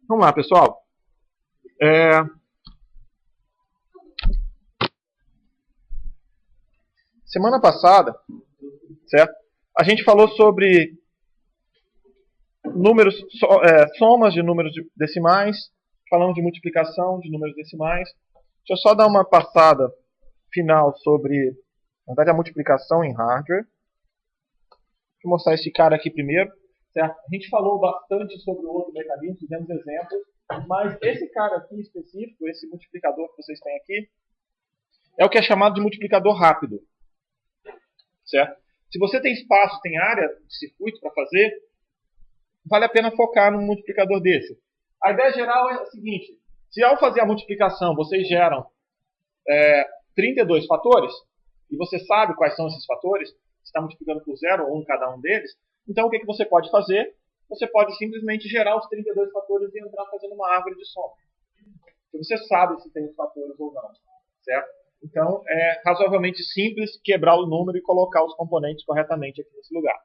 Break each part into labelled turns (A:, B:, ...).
A: Vamos lá, pessoal. Semana passada, certo? A gente falou sobre números, somas de números decimais, falamos de multiplicação de números decimais. Deixa eu só dar uma passada final sobre, na verdade, a multiplicação em hardware. Deixa eu mostrar esse cara aqui primeiro. Certo? A gente falou bastante sobre o outro mecanismo, fizemos exemplos, mas esse cara aqui específico, esse multiplicador que vocês têm aqui, é o que é chamado de multiplicador rápido. Certo? Se você tem espaço, tem área de circuito para fazer, vale a pena focar num multiplicador desse. A ideia geral é a seguinte: se ao fazer a multiplicação vocês geram 32 fatores, e você sabe quais são esses fatores, você está multiplicando por 0 ou 1 cada um deles, então o que você pode fazer? Você pode simplesmente gerar os 32 fatores e entrar fazendo uma árvore de soma. Você sabe se tem os fatores ou não. Certo? Então é razoavelmente simples quebrar o número e colocar os componentes corretamente aqui nesse lugar.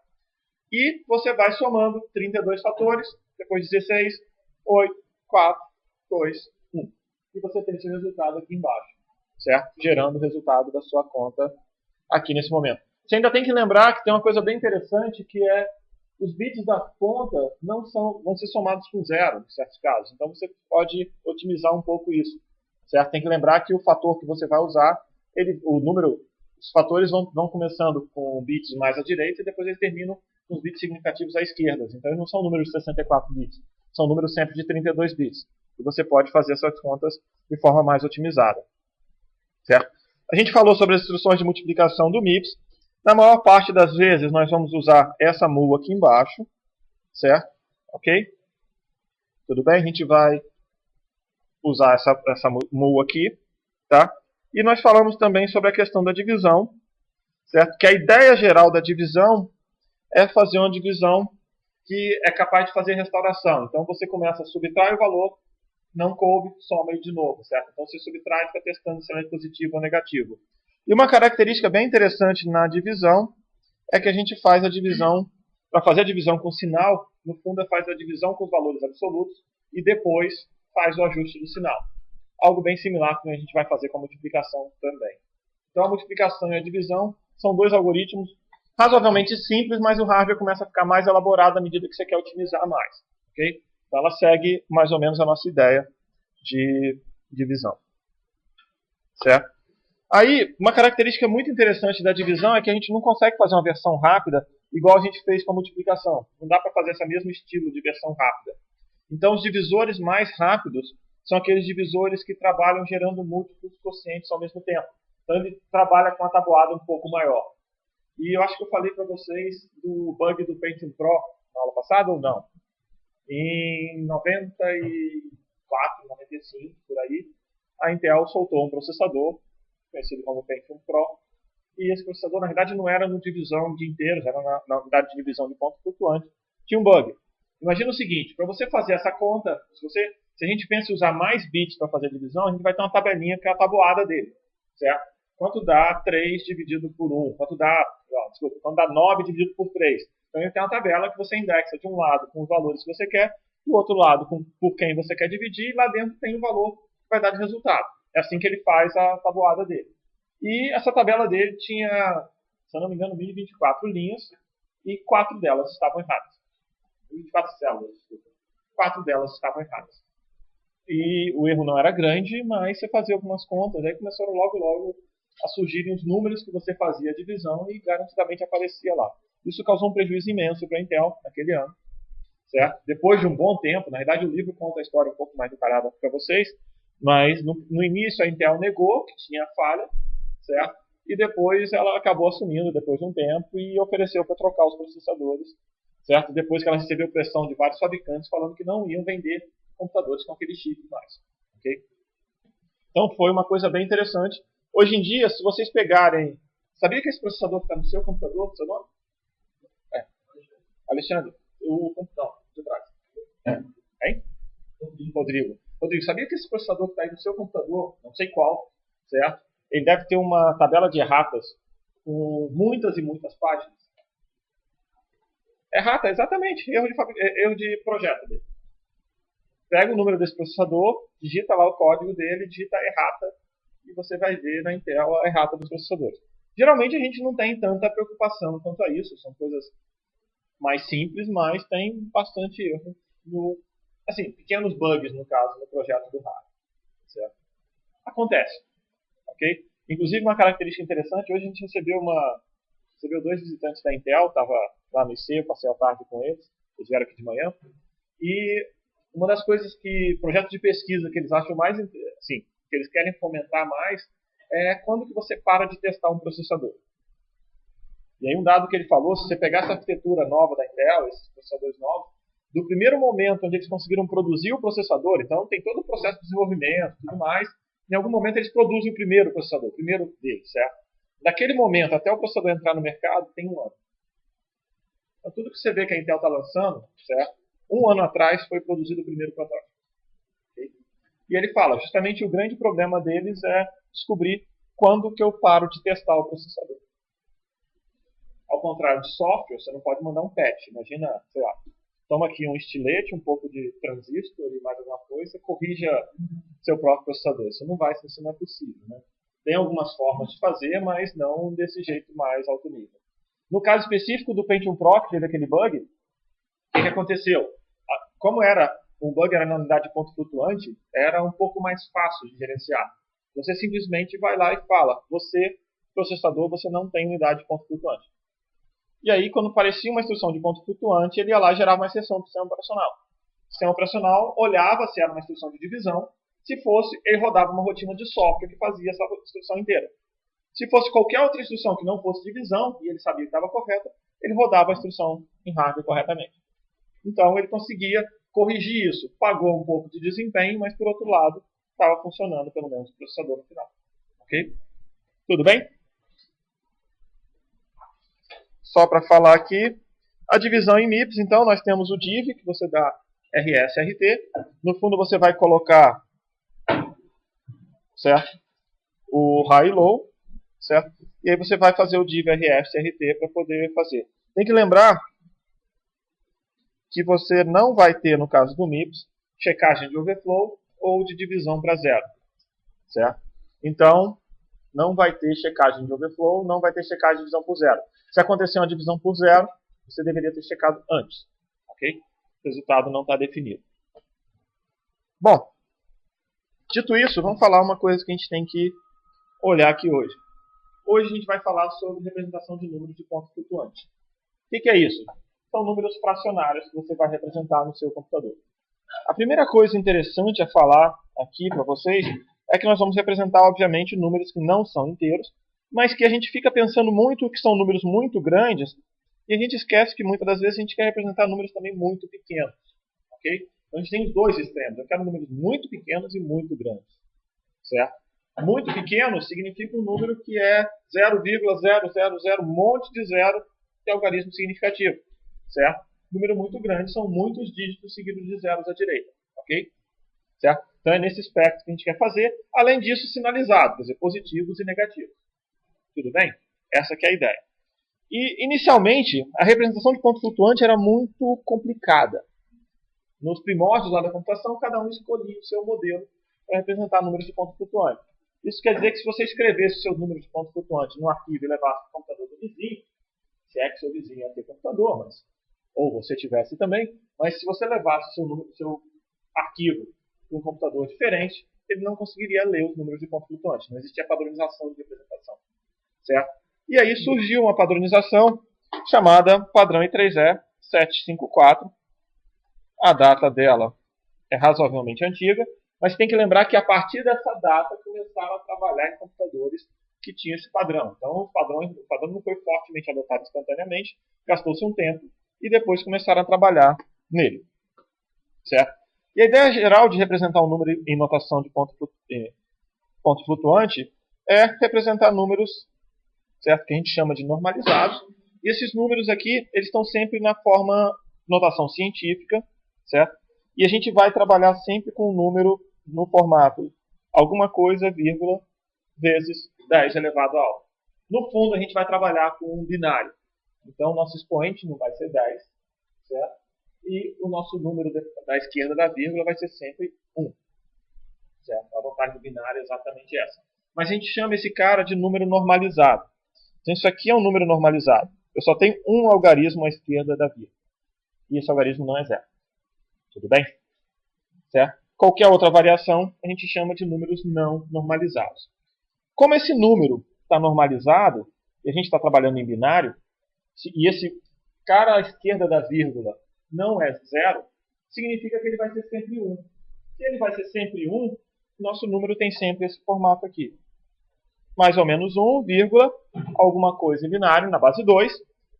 A: E você vai somando 32 fatores, depois 16, 8, 4, 2, 1. E você tem esse resultado aqui embaixo, certo? Gerando o resultado da sua conta aqui nesse momento. Você ainda tem que lembrar que tem uma coisa bem interessante, que é os bits da conta não vão ser somados com zero, em certos casos. Então você pode otimizar um pouco isso, certo? Tem que lembrar que o fator que você vai usar, os fatores vão começando com bits mais à direita e depois eles terminam com os bits significativos à esquerda. Então eles não são números de 64 bits, são números sempre de 32 bits. E você pode fazer essas contas de forma mais otimizada. Certo? A gente falou sobre as instruções de multiplicação do MIPS. Na maior parte das vezes nós vamos usar essa mul aqui embaixo. Certo? Ok? Tudo bem? A gente vai usar essa mul aqui. Tá? E nós falamos também sobre a questão da divisão. Certo? Que a ideia geral da divisão é fazer uma divisão que é capaz de fazer restauração. Então você começa a subtrair o valor, não coube, soma ele de novo, certo? Então você subtrai e fica testando se ele é positivo ou negativo. E uma característica bem interessante na divisão é que a gente faz a divisão, para fazer a divisão com sinal, no fundo faz a divisão com os valores absolutos e depois faz o ajuste do sinal. Algo bem similar que a gente vai fazer com a multiplicação também. Então a multiplicação e a divisão são dois algoritmos razoavelmente simples, mas o hardware começa a ficar mais elaborado à medida que você quer otimizar mais. Okay? Então ela segue mais ou menos a nossa ideia de divisão. Certo? Aí, uma característica muito interessante da divisão é que a gente não consegue fazer uma versão rápida igual a gente fez com a multiplicação. Não dá para fazer esse mesmo estilo de versão rápida. Então os divisores mais rápidos são aqueles divisores que trabalham gerando múltiplos quocientes ao mesmo tempo. Então ele trabalha com a tabuada um pouco maior. E eu acho que eu falei para vocês do bug do Pentium Pro na aula passada ou não? Em 94, 95, por aí, a Intel soltou um processador, conhecido como Pentium Pro, e esse processador, na verdade, não era no divisão de inteiros, era na unidade de divisão de pontos flutuantes. Tinha um bug. Imagina o seguinte, para você fazer essa conta, se a gente pensa em usar mais bits para fazer a divisão, a gente vai ter uma tabelinha que é a tabuada dele, certo? Quanto dá 3 dividido por 1? Quanto dá 9 dividido por 3? Então ele tem uma tabela que você indexa de um lado com os valores que você quer, do outro lado por quem você quer dividir, e lá dentro tem o valor que vai dar de resultado. É assim que ele faz a tabuada dele. E essa tabela dele tinha, se eu não me engano, 1024 linhas, e 4 delas estavam erradas. 24 células, desculpa. 4 delas estavam erradas. E o erro não era grande, mas você fazia algumas contas, aí começaram logo a surgirem os números que você fazia a divisão e garantidamente aparecia lá. Isso causou um prejuízo imenso para a Intel naquele ano. Certo? Depois de um bom tempo, na verdade o livro conta a história um pouco mais detalhada para vocês, mas no início a Intel negou que tinha falha, certo? E depois ela acabou assumindo depois de um tempo e ofereceu para trocar os processadores, certo? Depois que ela recebeu pressão de vários fabricantes falando que não iam vender computadores com aquele chip mais. Okay? Então foi uma coisa bem interessante. Hoje em dia, se vocês pegarem... Sabia que esse processador que está no seu computador, seu nome? Alexandre, o computador de trás. Hein? Rodrigo, sabia que esse processador que está aí no seu computador, não sei qual, certo? Ele deve ter uma tabela de erratas com muitas e muitas páginas. Errata, exatamente. Erro de projeto dele. pega o número desse processador, digita lá o código dele, digita a errata, e você vai ver na Intel a errata dos processadores. Geralmente a gente não tem tanta preocupação quanto a isso, são coisas mais simples, mas tem bastante erro, assim, pequenos bugs, no caso, no projeto do hardware. Certo? Acontece. Ok? Inclusive, uma característica interessante, hoje a gente recebeu 2 visitantes da Intel, estava lá no IC, eu passei a tarde com eles vieram aqui de manhã, e uma das coisas projetos de pesquisa que eles acham mais, assim, que eles querem fomentar mais, é quando que você para de testar um processador. E aí um dado que ele falou, se você pegar essa arquitetura nova da Intel, esses processadores novos, do primeiro momento onde eles conseguiram produzir o processador, então tem todo o processo de desenvolvimento e tudo mais, em algum momento eles produzem o primeiro processador, o primeiro deles, certo? Daquele momento até o processador entrar no mercado, tem 1 ano. Então tudo que você vê que a Intel está lançando, certo? 1 ano atrás foi produzido o primeiro protótipo. Okay? E ele fala, justamente o grande problema deles é descobrir quando que eu paro de testar o processador. Ao contrário de software, você não pode mandar um patch. Imagina, sei lá, toma aqui um estilete, um pouco de transistor e mais alguma coisa, corrija seu próprio processador. Isso não é possível. Né? Tem algumas formas de fazer, mas não desse jeito mais alto nível. No caso específico do Pentium Pro, que teve aquele bug, o que aconteceu? Como um bug era na unidade de ponto flutuante, era um pouco mais fácil de gerenciar. Você simplesmente vai lá e fala, processador, você não tem unidade de ponto flutuante. E aí, quando aparecia uma instrução de ponto flutuante, ele ia lá e gerava uma exceção para o sistema operacional. O sistema operacional olhava se era uma instrução de divisão. Se fosse, ele rodava uma rotina de software que fazia essa instrução inteira. Se fosse qualquer outra instrução que não fosse divisão, e ele sabia que estava correta, ele rodava a instrução em hardware corretamente. Então, ele conseguia corrigir isso. Pagou um pouco de desempenho, mas, por outro lado, estava funcionando, pelo menos, o processador no final. Ok? Tudo bem? Só para falar aqui, a divisão em MIPS, então, nós temos o div, que você dá RS, RT. No fundo, você vai colocar, certo? O high e low, certo? E aí você vai fazer o div RS, RT para poder fazer. Tem que lembrar que você não vai ter, no caso do MIPS, checagem de overflow ou de divisão para zero, certo? Então, não vai ter checagem de overflow, não vai ter checagem de divisão por zero. Se acontecer uma divisão por zero, você deveria ter checado antes. Ok? O resultado não está definido. Bom, dito isso, vamos falar uma coisa que a gente tem que olhar aqui hoje. Hoje a gente vai falar sobre representação de números de ponto flutuante. O que é isso? São números fracionários que você vai representar no seu computador. A primeira coisa interessante a falar aqui para vocês é que nós vamos representar, obviamente, números que não são inteiros, mas que a gente fica pensando muito que são números muito grandes, e a gente esquece que muitas das vezes a gente quer representar números também muito pequenos. Ok? Então a gente tem os dois extremos. Eu quero números muito pequenos e muito grandes. Certo? Muito pequeno significa um número que é 0,000, um monte de zero, que é algarismo significativo. Certo? Número muito grande são muitos dígitos seguidos de zeros à direita. Ok? Certo? Então é nesse espectro que a gente quer fazer. Além disso, sinalizado, quer dizer, positivos e negativos. Tudo bem? Essa que é a ideia. E, inicialmente, a representação de ponto flutuante era muito complicada. Nos primórdios lá da computação, cada um escolhia o seu modelo para representar números de ponto flutuante. Isso quer dizer que se você escrevesse o seu número de ponto flutuante num arquivo e levasse para o computador do vizinho, se é que seu vizinho ia ter computador, mas, ou você tivesse também, mas se você levasse o seu arquivo para um computador diferente, ele não conseguiria ler os números de ponto flutuante. Não existia padronização de representação. Certo? E aí surgiu uma padronização chamada padrão I3E 754. A data dela é razoavelmente antiga, mas tem que lembrar que a partir dessa data começaram a trabalhar em computadores que tinham esse padrão. Então o padrão não foi fortemente adotado instantaneamente, gastou-se um tempo e depois começaram a trabalhar nele. Certo? E a ideia geral de representar um número em notação de ponto flutuante é representar números, certo? Que a gente chama de normalizados. E esses números aqui, eles estão sempre na forma notação científica, certo? E a gente vai trabalhar sempre com o número no formato alguma coisa, vírgula, vezes 10 elevado a algo. No fundo, a gente vai trabalhar com um binário. Então, nosso expoente não vai ser 10, certo? e o nosso número da esquerda da vírgula vai ser sempre 1. Certo? A vantagem do binário é exatamente essa. Mas a gente chama esse cara de número normalizado. Então isso aqui é um número normalizado. Eu só tenho um algarismo à esquerda da vírgula. E esse algarismo não é zero. Tudo bem? Certo? Qualquer outra variação a gente chama de números não normalizados. Como esse número está normalizado, e a gente está trabalhando em binário, e esse cara à esquerda da vírgula não é zero, significa que ele vai ser sempre 1. Se ele vai ser sempre 1, nosso número tem sempre esse formato aqui. Mais ou menos 1, vírgula, alguma coisa em binário, na base 2,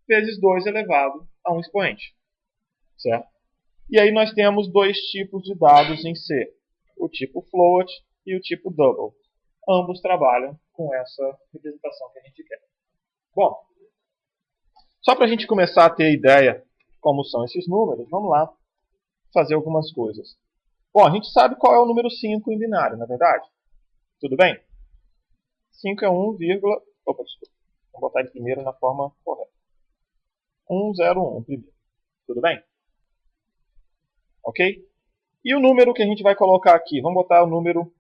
A: vezes 2 elevado a um expoente. Certo? E aí nós temos dois tipos de dados em C. O tipo float e o tipo double. Ambos trabalham com essa representação que a gente quer. Bom, só para a gente começar a ter ideia de como são esses números, vamos lá fazer algumas coisas. Bom, a gente sabe qual é o número 5 em binário, não é verdade? Tudo bem? 5 é 1, opa, desculpa. Vou botar ele primeiro na forma correta. 1, 0, 1 primeiro. Tudo bem? Ok? E o número que a gente vai colocar aqui? Vamos botar o número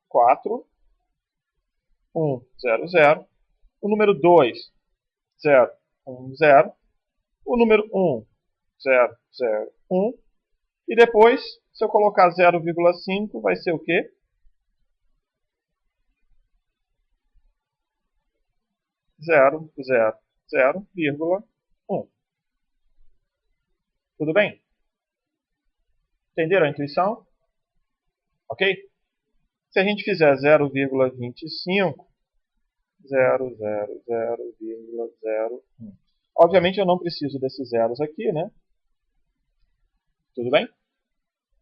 A: 4, 1, 0, 0. O número 2, 0, 1, 0. O número 1, 0, 0, 1. E depois, se eu colocar 0,5, vai ser o quê? 0, 0, 0, 1. Tudo bem? Entenderam a intuição? Ok? Se a gente fizer 0,25, 0, 0, 0,01. Obviamente eu não preciso desses zeros aqui, né? Tudo bem?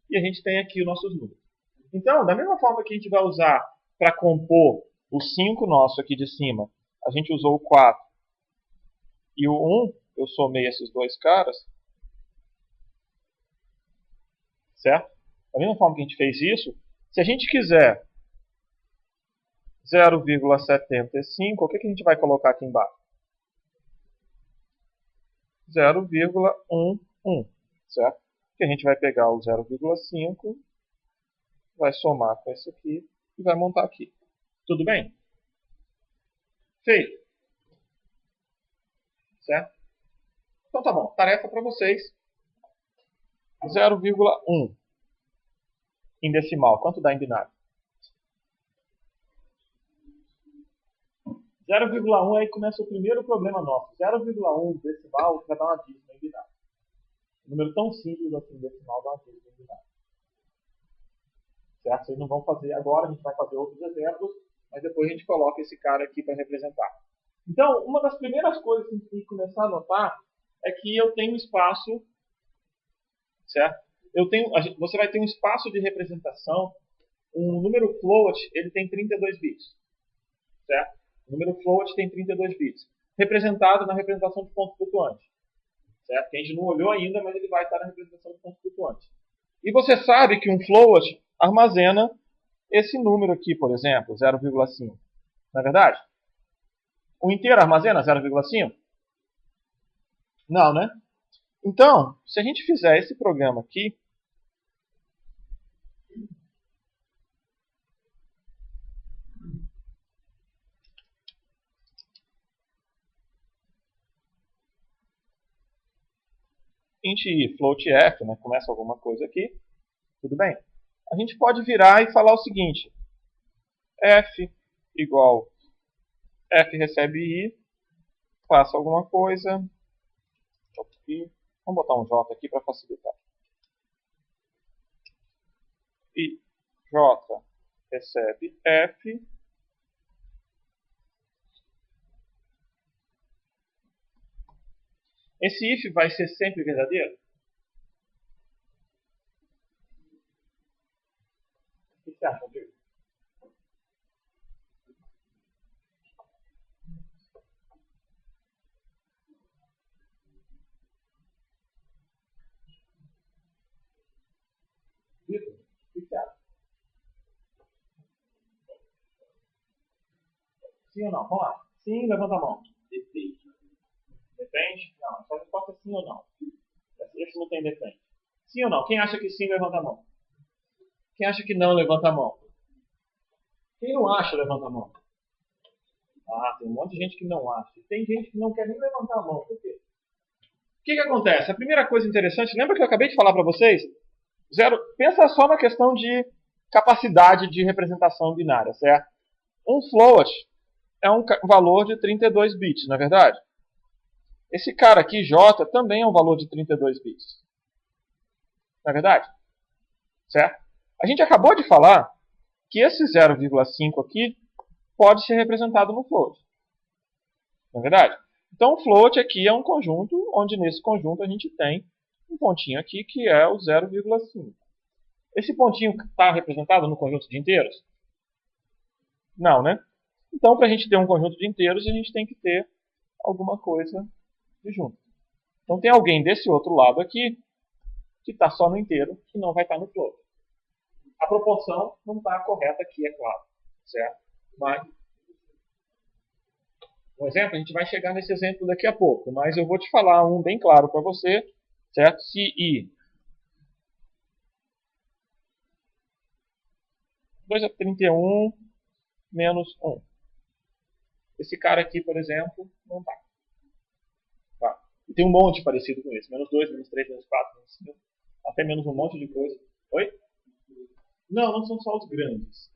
A: E a gente tem aqui os nossos números. Então, da mesma forma que a gente vai usar para compor o 5 nosso aqui de cima, a gente usou o 4 e o 1, eu somei esses dois caras, certo? Da mesma forma que a gente fez isso, se a gente quiser 0,75, o que a gente vai colocar aqui embaixo? 0,11, certo? Que a gente vai pegar o 0,5, vai somar com esse aqui e vai montar aqui. Tudo bem? Feito. Certo? Então tá bom, tarefa para vocês. 0,1 em decimal. Quanto dá em binário? 0,1 aí começa o primeiro problema nosso. 0,1 decimal vai dar uma dízima em binário. Um número tão simples assim decimal dá uma dízima em binário. Certo? Vocês não vão fazer agora, a gente vai fazer outros exemplos, mas depois a gente coloca esse cara aqui para representar. Então, uma das primeiras coisas que a gente tem que começar a notar é que eu tenho espaço, certo? Você vai ter um espaço de representação. Um número float, ele tem 32 bits, certo? O número float tem 32 bits, representado na representação de ponto flutuante, certo? Que a gente não olhou ainda, mas ele vai estar na representação de ponto flutuante. E você sabe que um float armazena esse número aqui, por exemplo, 0,5. Não é verdade? O inteiro armazena 0,5? Não, né? Então, se a gente fizer esse programa aqui, int float f, né, começa alguma coisa aqui, tudo bem? A gente pode virar e falar o seguinte: f igual f recebe i, faça alguma coisa, aqui, vamos botar um j aqui para facilitar. E j recebe f, esse if vai ser sempre verdadeiro? O que você acha, Rodrigo? Vitor, o que você acha? Sim ou não? Vamos lá. Sim, levanta a mão. Depende. Depende? Não, só resposta é sim ou não. É Esse não tem defende. Sim ou não? Quem acha que sim, levanta a mão. Quem acha que não, levanta a mão. Quem não acha, levanta a mão. Ah, tem um monte de gente que não acha. Tem gente que não quer nem levantar a mão. Por quê? O que acontece? A primeira coisa interessante, lembra que eu acabei de falar para vocês? Pensa só na questão de capacidade de representação binária, certo? Um float é um valor de 32 bits, não é verdade? Esse cara aqui, J, também é um valor de 32 bits. Não é verdade? Certo? A gente acabou de falar que esse 0,5 aqui pode ser representado no float. Não é verdade? Então, o float aqui é um conjunto, onde nesse conjunto a gente tem um pontinho aqui que é o 0,5. Esse pontinho está representado no conjunto de inteiros? Não, né? Então, para a gente ter um conjunto de inteiros, a gente tem que ter alguma coisa de junto. Então, tem alguém desse outro lado aqui que está só no inteiro e não vai estar no float. A proporção não está correta aqui, é claro. Certo? Mas, um exemplo, a gente vai chegar nesse exemplo daqui a pouco, mas eu vou te falar um bem claro para você, certo? Se I 2 a 31 menos 1. Esse cara aqui, por exemplo, não está. Tá. E tem um monte parecido com esse. Menos 2, menos 3, menos 4, menos 5. Até menos um monte de coisa. Oi? Não, não são só os grandes.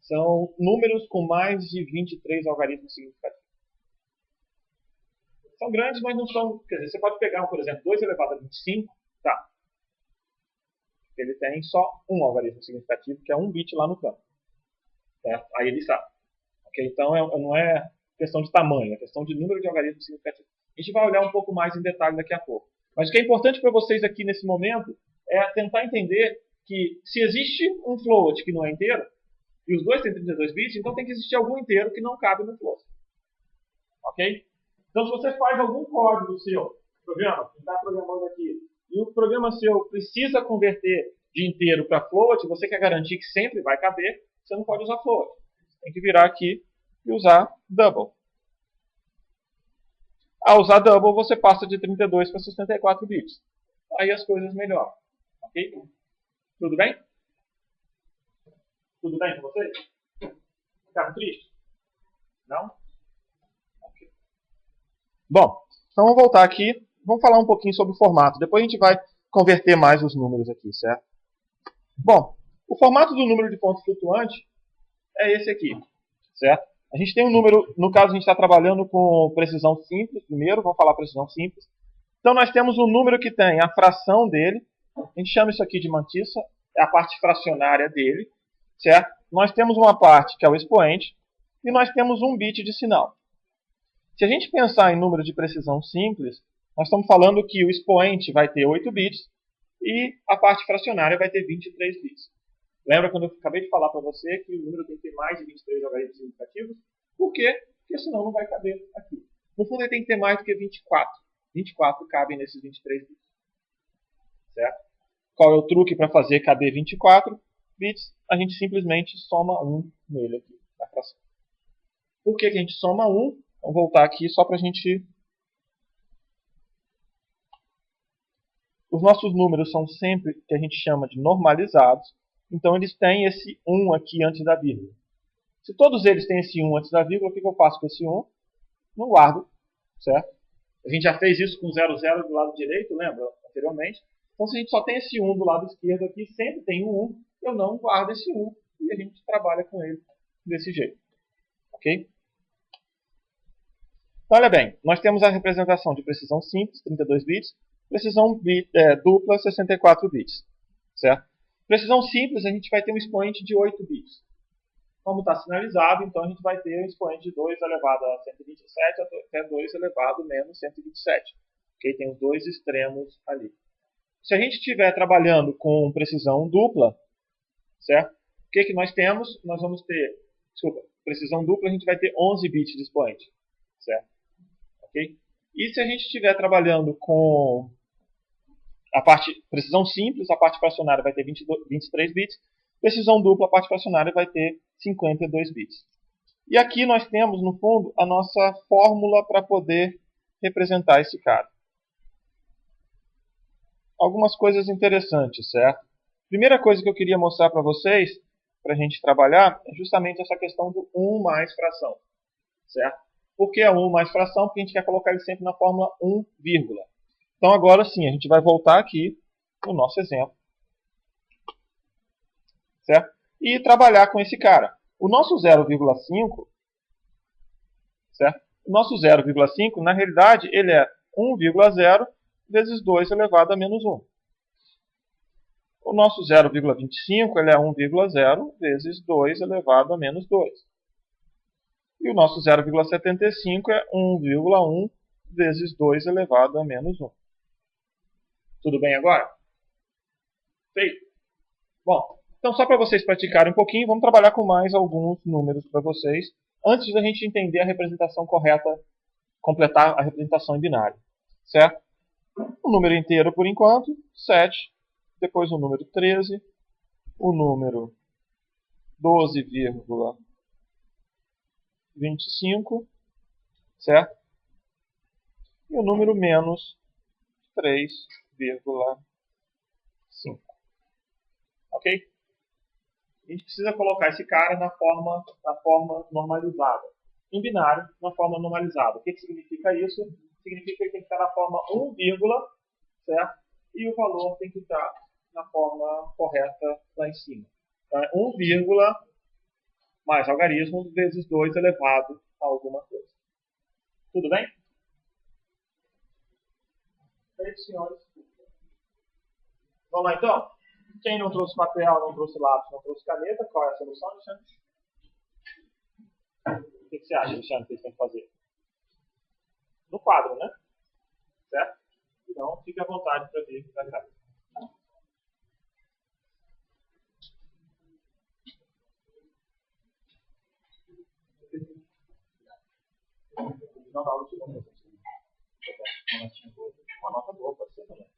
A: São números com mais de 23 algarismos significativos. São grandes, mas não são... Quer dizer, você pode pegar, por exemplo, 2 elevado a 25, tá. Ele tem só um algarismo significativo, que é um bit lá no campo. Certo? Aí ele está. Okay? Então, não é questão de tamanho, é questão de número de algarismos significativos. A gente vai olhar um pouco mais em detalhe daqui a pouco. Mas o que é importante para vocês aqui nesse momento é tentar entender que se existe um float que não é inteiro, e os dois têm 32 bits, então tem que existir algum inteiro que não cabe no float. Ok? Então, se você faz algum código seu, programa, que está programando aqui, e o programa seu precisa converter de inteiro para float, você quer garantir que sempre vai caber, você não pode usar float. Tem que virar aqui e usar double. Ao usar double, você passa de 32 para 64 bits. Aí as coisas melhoram. Ok? Tudo bem? Tudo bem com vocês? Ficaram tristes? Não? Ok. Bom, então vamos voltar aqui. Vamos falar um pouquinho sobre o formato. Depois a gente vai converter mais os números aqui, certo? Bom, o formato do número de ponto flutuante é esse aqui, certo? A gente tem um número, no caso a gente está trabalhando com precisão simples, primeiro, vamos falar precisão simples. Então nós temos um número que tem a fração dele, a gente chama isso aqui de mantissa, é a parte fracionária dele, certo? Nós temos uma parte que é o expoente, e nós temos um bit de sinal. Se a gente pensar em número de precisão simples, nós estamos falando que o expoente vai ter 8 bits, e a parte fracionária vai ter 23 bits. Lembra quando eu acabei de falar para você que o número tem que ter mais de 23 algarismos significativos? Por quê? Porque senão não vai caber aqui. No fundo ele tem que ter mais do que 24. 24 cabem nesses 23 bits. Certo? Qual é o truque para fazer caber 24 bits? A gente simplesmente soma 1 nele aqui, na fração. Por que a gente soma 1? Vamos voltar aqui só para a gente... Os nossos números são sempre que a gente chama de normalizados. Então eles têm esse 1 aqui antes da vírgula. Se todos eles têm esse 1 antes da vírgula, o que eu faço com esse 1? Não guardo, certo? A gente já fez isso com 0, 0 do lado direito, lembra? Anteriormente. Então se a gente só tem esse 1 do lado esquerdo aqui, sempre tem um 1, eu não guardo esse 1 e a gente trabalha com ele desse jeito. Ok? Então olha bem, nós temos a representação de precisão simples, 32 bits, precisão dupla, 64 bits, certo? Precisão simples, a gente vai ter um expoente de 8 bits. Como está sinalizado, então a gente vai ter um expoente de 2 elevado a 127 até 2 elevado a menos 127. Okay? Tem os dois extremos ali. Se a gente estiver trabalhando com precisão dupla, certo? O que nós temos? Nós vamos ter, precisão dupla, a gente vai ter 11 bits de expoente, certo? Okay? E se a gente estiver trabalhando com a parte precisão simples, a parte fracionária vai ter 23 bits. Precisão dupla, a parte fracionária vai ter 52 bits. E aqui nós temos, no fundo, a nossa fórmula para poder representar esse cara. algumas coisas interessantes, certo? Primeira coisa que eu queria mostrar para vocês, para a gente trabalhar, é justamente essa questão do 1 mais fração, certo? Por que 1 mais fração? Porque a gente quer colocar ele sempre na fórmula 1, vírgula. Então agora sim, a gente vai voltar aqui no nosso exemplo, certo? E trabalhar com esse cara. O nosso 0,5, certo? O nosso 0,5, na realidade, ele é 1,0 vezes 2 elevado a menos 1. O nosso 0,25 ele é 1,0 vezes 2 elevado a menos 2. E o nosso 0,75 é 1,1 vezes 2 elevado a menos 1. Tudo bem agora? Feito? Bom, então só para vocês praticarem um pouquinho, vamos trabalhar com mais alguns números para vocês, antes da gente entender a representação correta, completar a representação em binário. Certo? O número inteiro por enquanto, 7. Depois o número 13. O número 12,25. Certo? E o número menos 3,5. Ok? A gente precisa colocar esse cara na forma normalizada. Em binário, na forma normalizada. O que significa isso? Significa que ele tem que estar na forma 1, certo? E o valor tem que estar na forma correta lá em cima. Então, é 1, mais algarismo vezes 2 elevado a alguma coisa. Tudo bem? Feito, senhores. Vamos lá, então? Quem não trouxe papel, não trouxe lápis, não trouxe caneta, qual é a solução, Alexandre? O que você acha, Alexandre, que eles têm que fazer? No quadro, né? Certo? Então, fique à vontade para vir para cá. Não, não tirou mesmo. Uma nota boa, pode ser também.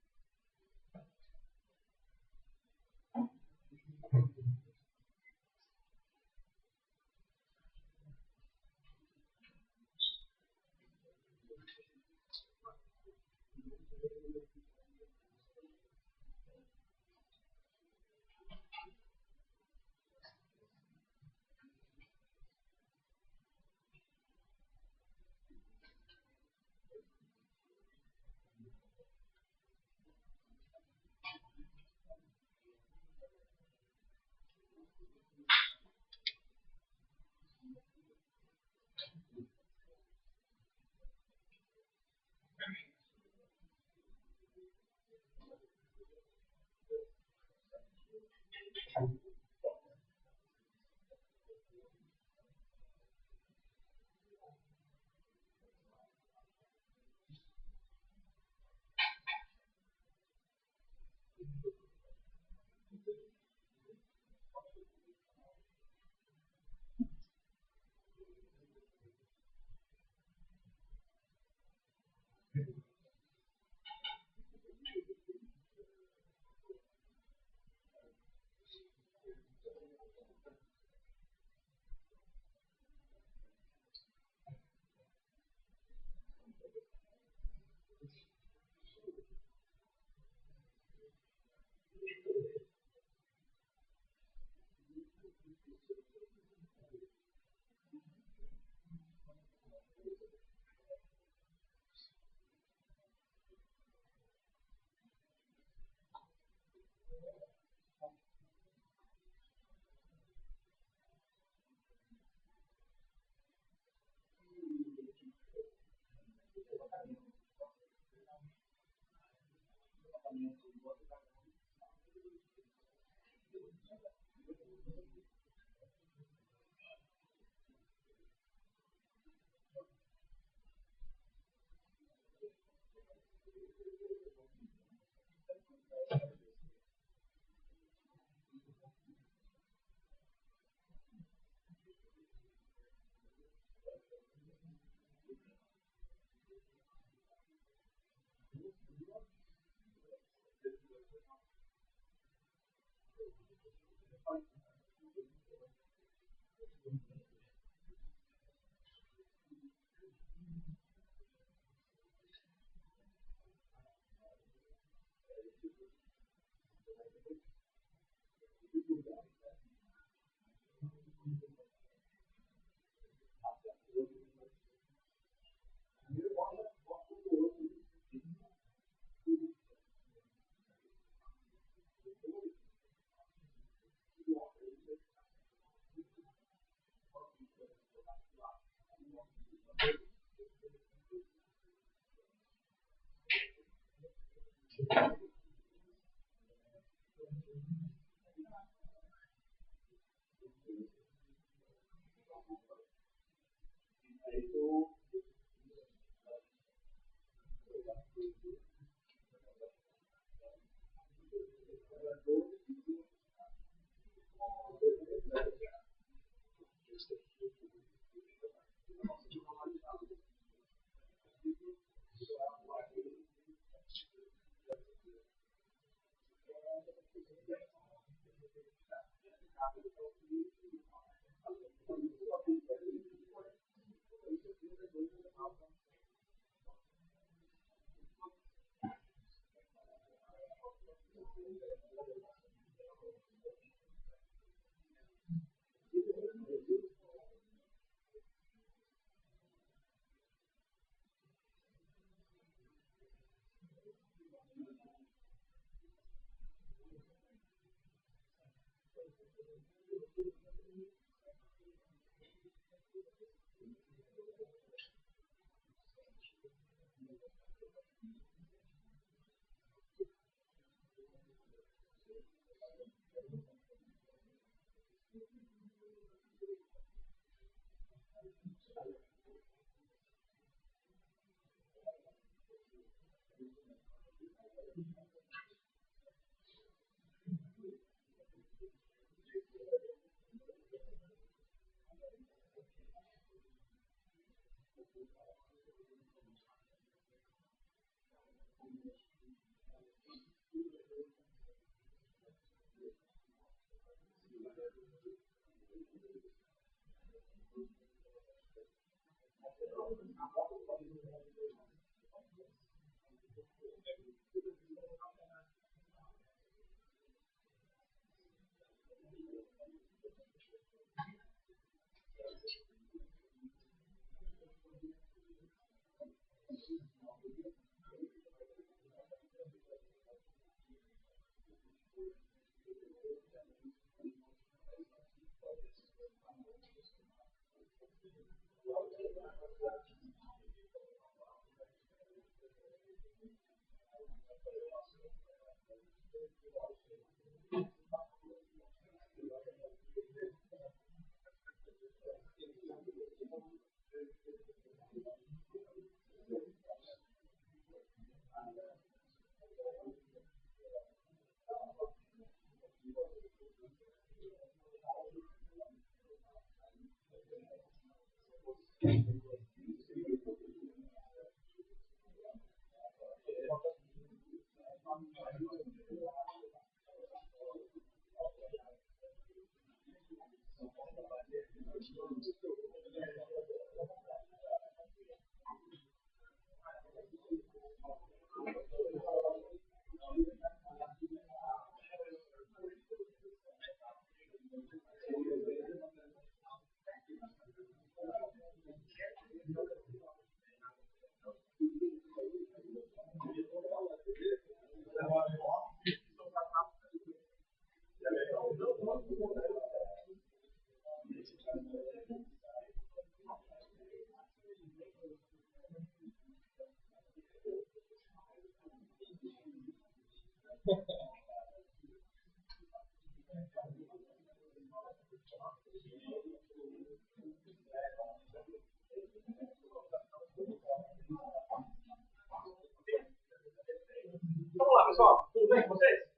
A: Vamos lá, pessoal. Tudo bem com vocês?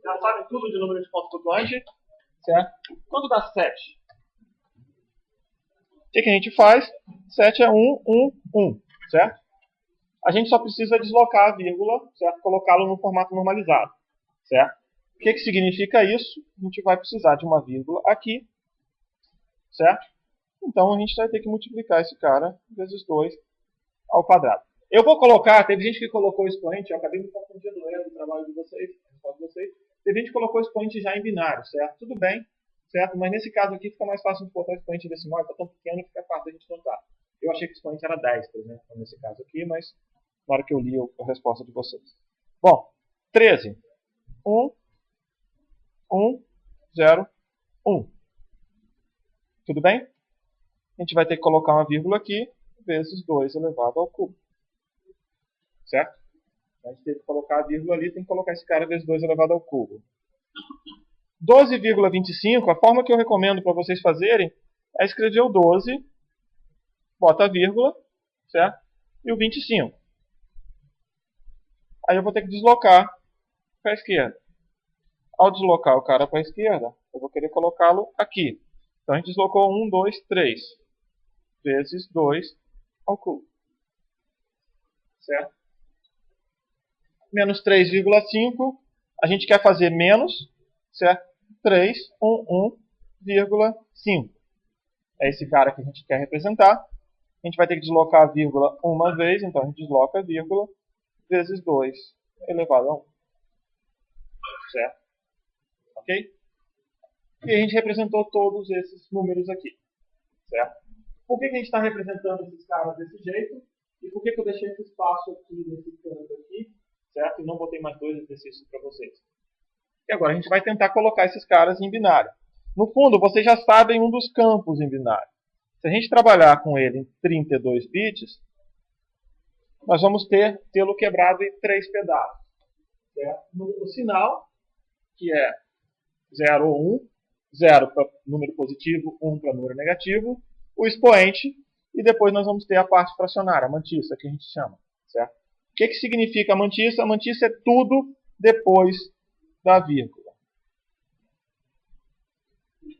A: Já sabem tudo de número de pontos flutuante, certo? Quando dá 7, o que a gente faz? 7 é 1, 1, 1, certo? A gente só precisa deslocar a vírgula, certo? Colocá-lo no formato normalizado, certo? O que significa isso? A gente vai precisar de uma vírgula aqui, certo? Então a gente vai ter que multiplicar esse cara vezes 2 ao quadrado. Eu vou colocar, teve gente que colocou o expoente, eu acabei me confundindo lendo o trabalho de vocês, teve gente que colocou o expoente já em binário, certo? Tudo bem, certo? Mas nesse caso aqui fica mais fácil de botar o expoente decimal, está tão pequeno que fica fácil a gente notar. Eu achei que o expoente era 10, por exemplo, nesse caso aqui, mas na hora que eu li a resposta de vocês. Bom, 13. 1, 1, 0, 1. Tudo bem? A gente vai ter que colocar uma vírgula aqui, vezes 2 elevado ao cubo. Certo? A gente teve que colocar a vírgula ali, tem que colocar esse cara vezes 2 elevado ao cubo. 12,25, a forma que eu recomendo para vocês fazerem é escrever o 12, bota a vírgula, certo? E o 25. Aí eu vou ter que deslocar para a esquerda. Ao deslocar o cara para a esquerda, eu vou querer colocá-lo aqui. Então a gente deslocou 1, 2, 3 vezes 2 ao cubo. Certo? Menos 3,5, a gente quer fazer menos, certo? 311,5. É esse cara que a gente quer representar. A gente vai ter que deslocar a vírgula uma vez, então a gente desloca a vírgula vezes 2 elevado a 1. Certo? Ok? E a gente representou todos esses números aqui. Certo? Por que a gente está representando esses caras desse jeito? E por que eu deixei esse espaço aqui nesse canto aqui? Certo? E não botei mais 2 exercícios para vocês. E agora a gente vai tentar colocar esses caras em binário. No fundo, vocês já sabem um dos campos em binário. Se a gente trabalhar com ele em 32 bits, nós vamos tê-lo quebrado em 3 pedaços. Certo? O sinal, que é 0 ou 1, 0 para número positivo, 1 para número negativo, o expoente, e depois nós vamos ter a parte fracionária, a mantissa, que a gente chama. Certo? O que significa a mantissa? A mantissa é tudo depois da vírgula.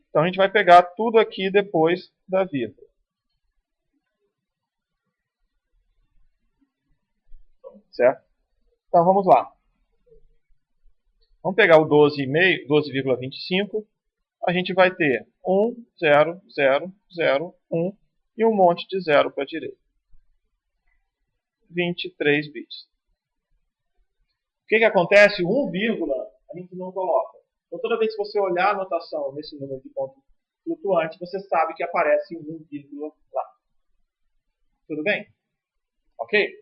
A: Então a gente vai pegar tudo aqui depois da vírgula. Certo? Então vamos lá. Vamos pegar o 12,25. A gente vai ter 1, 0, 0, 0, 1 e um monte de 0 para a direita. 23 bits. O que acontece? 1, a gente não coloca. Então toda vez que você olhar a notação nesse número de pontos flutuantes, você sabe que aparece 1, lá. Tudo bem? Ok?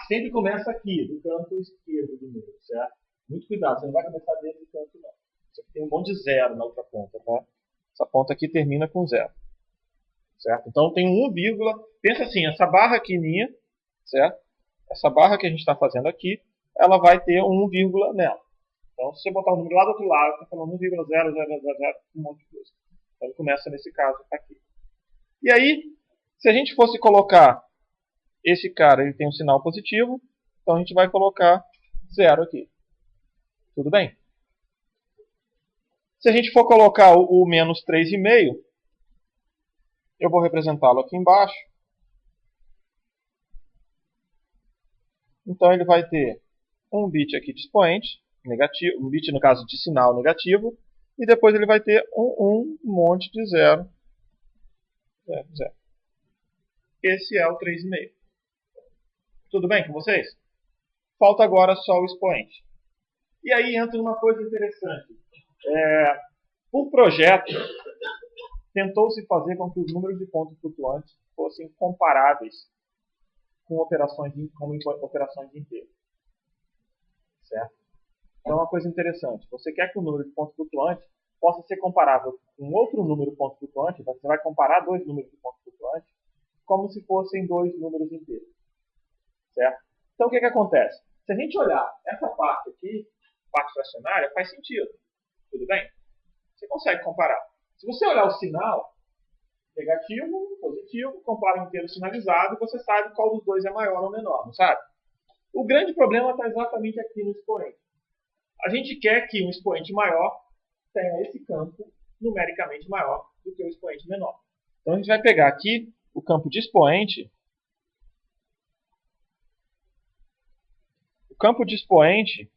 A: Sempre começa aqui, do canto esquerdo do número, certo? Muito cuidado, você não vai começar desse canto não. Isso aqui tem um monte de 0 na outra ponta, tá? Essa ponta aqui termina com 0. Certo? Então tem 1, pensa assim, essa barra aqui minha, certo? Essa barra que a gente está fazendo aqui, ela vai ter 1, nela. Então se você botar o número lá do outro lado, está falando 1,0000, um monte de coisa. Então ele começa nesse caso aqui. E aí, se a gente fosse colocar esse cara, ele tem um sinal positivo, então a gente vai colocar 0 aqui. Tudo bem? Se a gente for colocar o menos 3,5, eu vou representá-lo aqui embaixo. Então ele vai ter um bit aqui de expoente, negativo, um bit no caso de sinal negativo, e depois ele vai ter um monte de 0, 0, 0. Esse é o 3,5. Tudo bem com vocês? Falta agora só o expoente. E aí entra uma coisa interessante. O projeto tentou-se fazer com que os números de pontos flutuantes fossem comparáveis com operações de inteiro. Certo? Então é uma coisa interessante. Você quer que o número de pontos flutuantes possa ser comparável com outro número de pontos flutuantes, você vai comparar dois números de pontos flutuantes como se fossem dois números inteiros. Certo? Então o que acontece? Se a gente olhar essa parte aqui, parte fracionária, faz sentido. Tudo bem? Você consegue comparar. Se você olhar o sinal, negativo, positivo, compara o inteiro sinalizado e você sabe qual dos dois é maior ou menor, não sabe? O grande problema está exatamente aqui no expoente. A gente quer que um expoente maior tenha esse campo numericamente maior do que o expoente menor. Então a gente vai pegar aqui o campo de expoente. O campo de expoente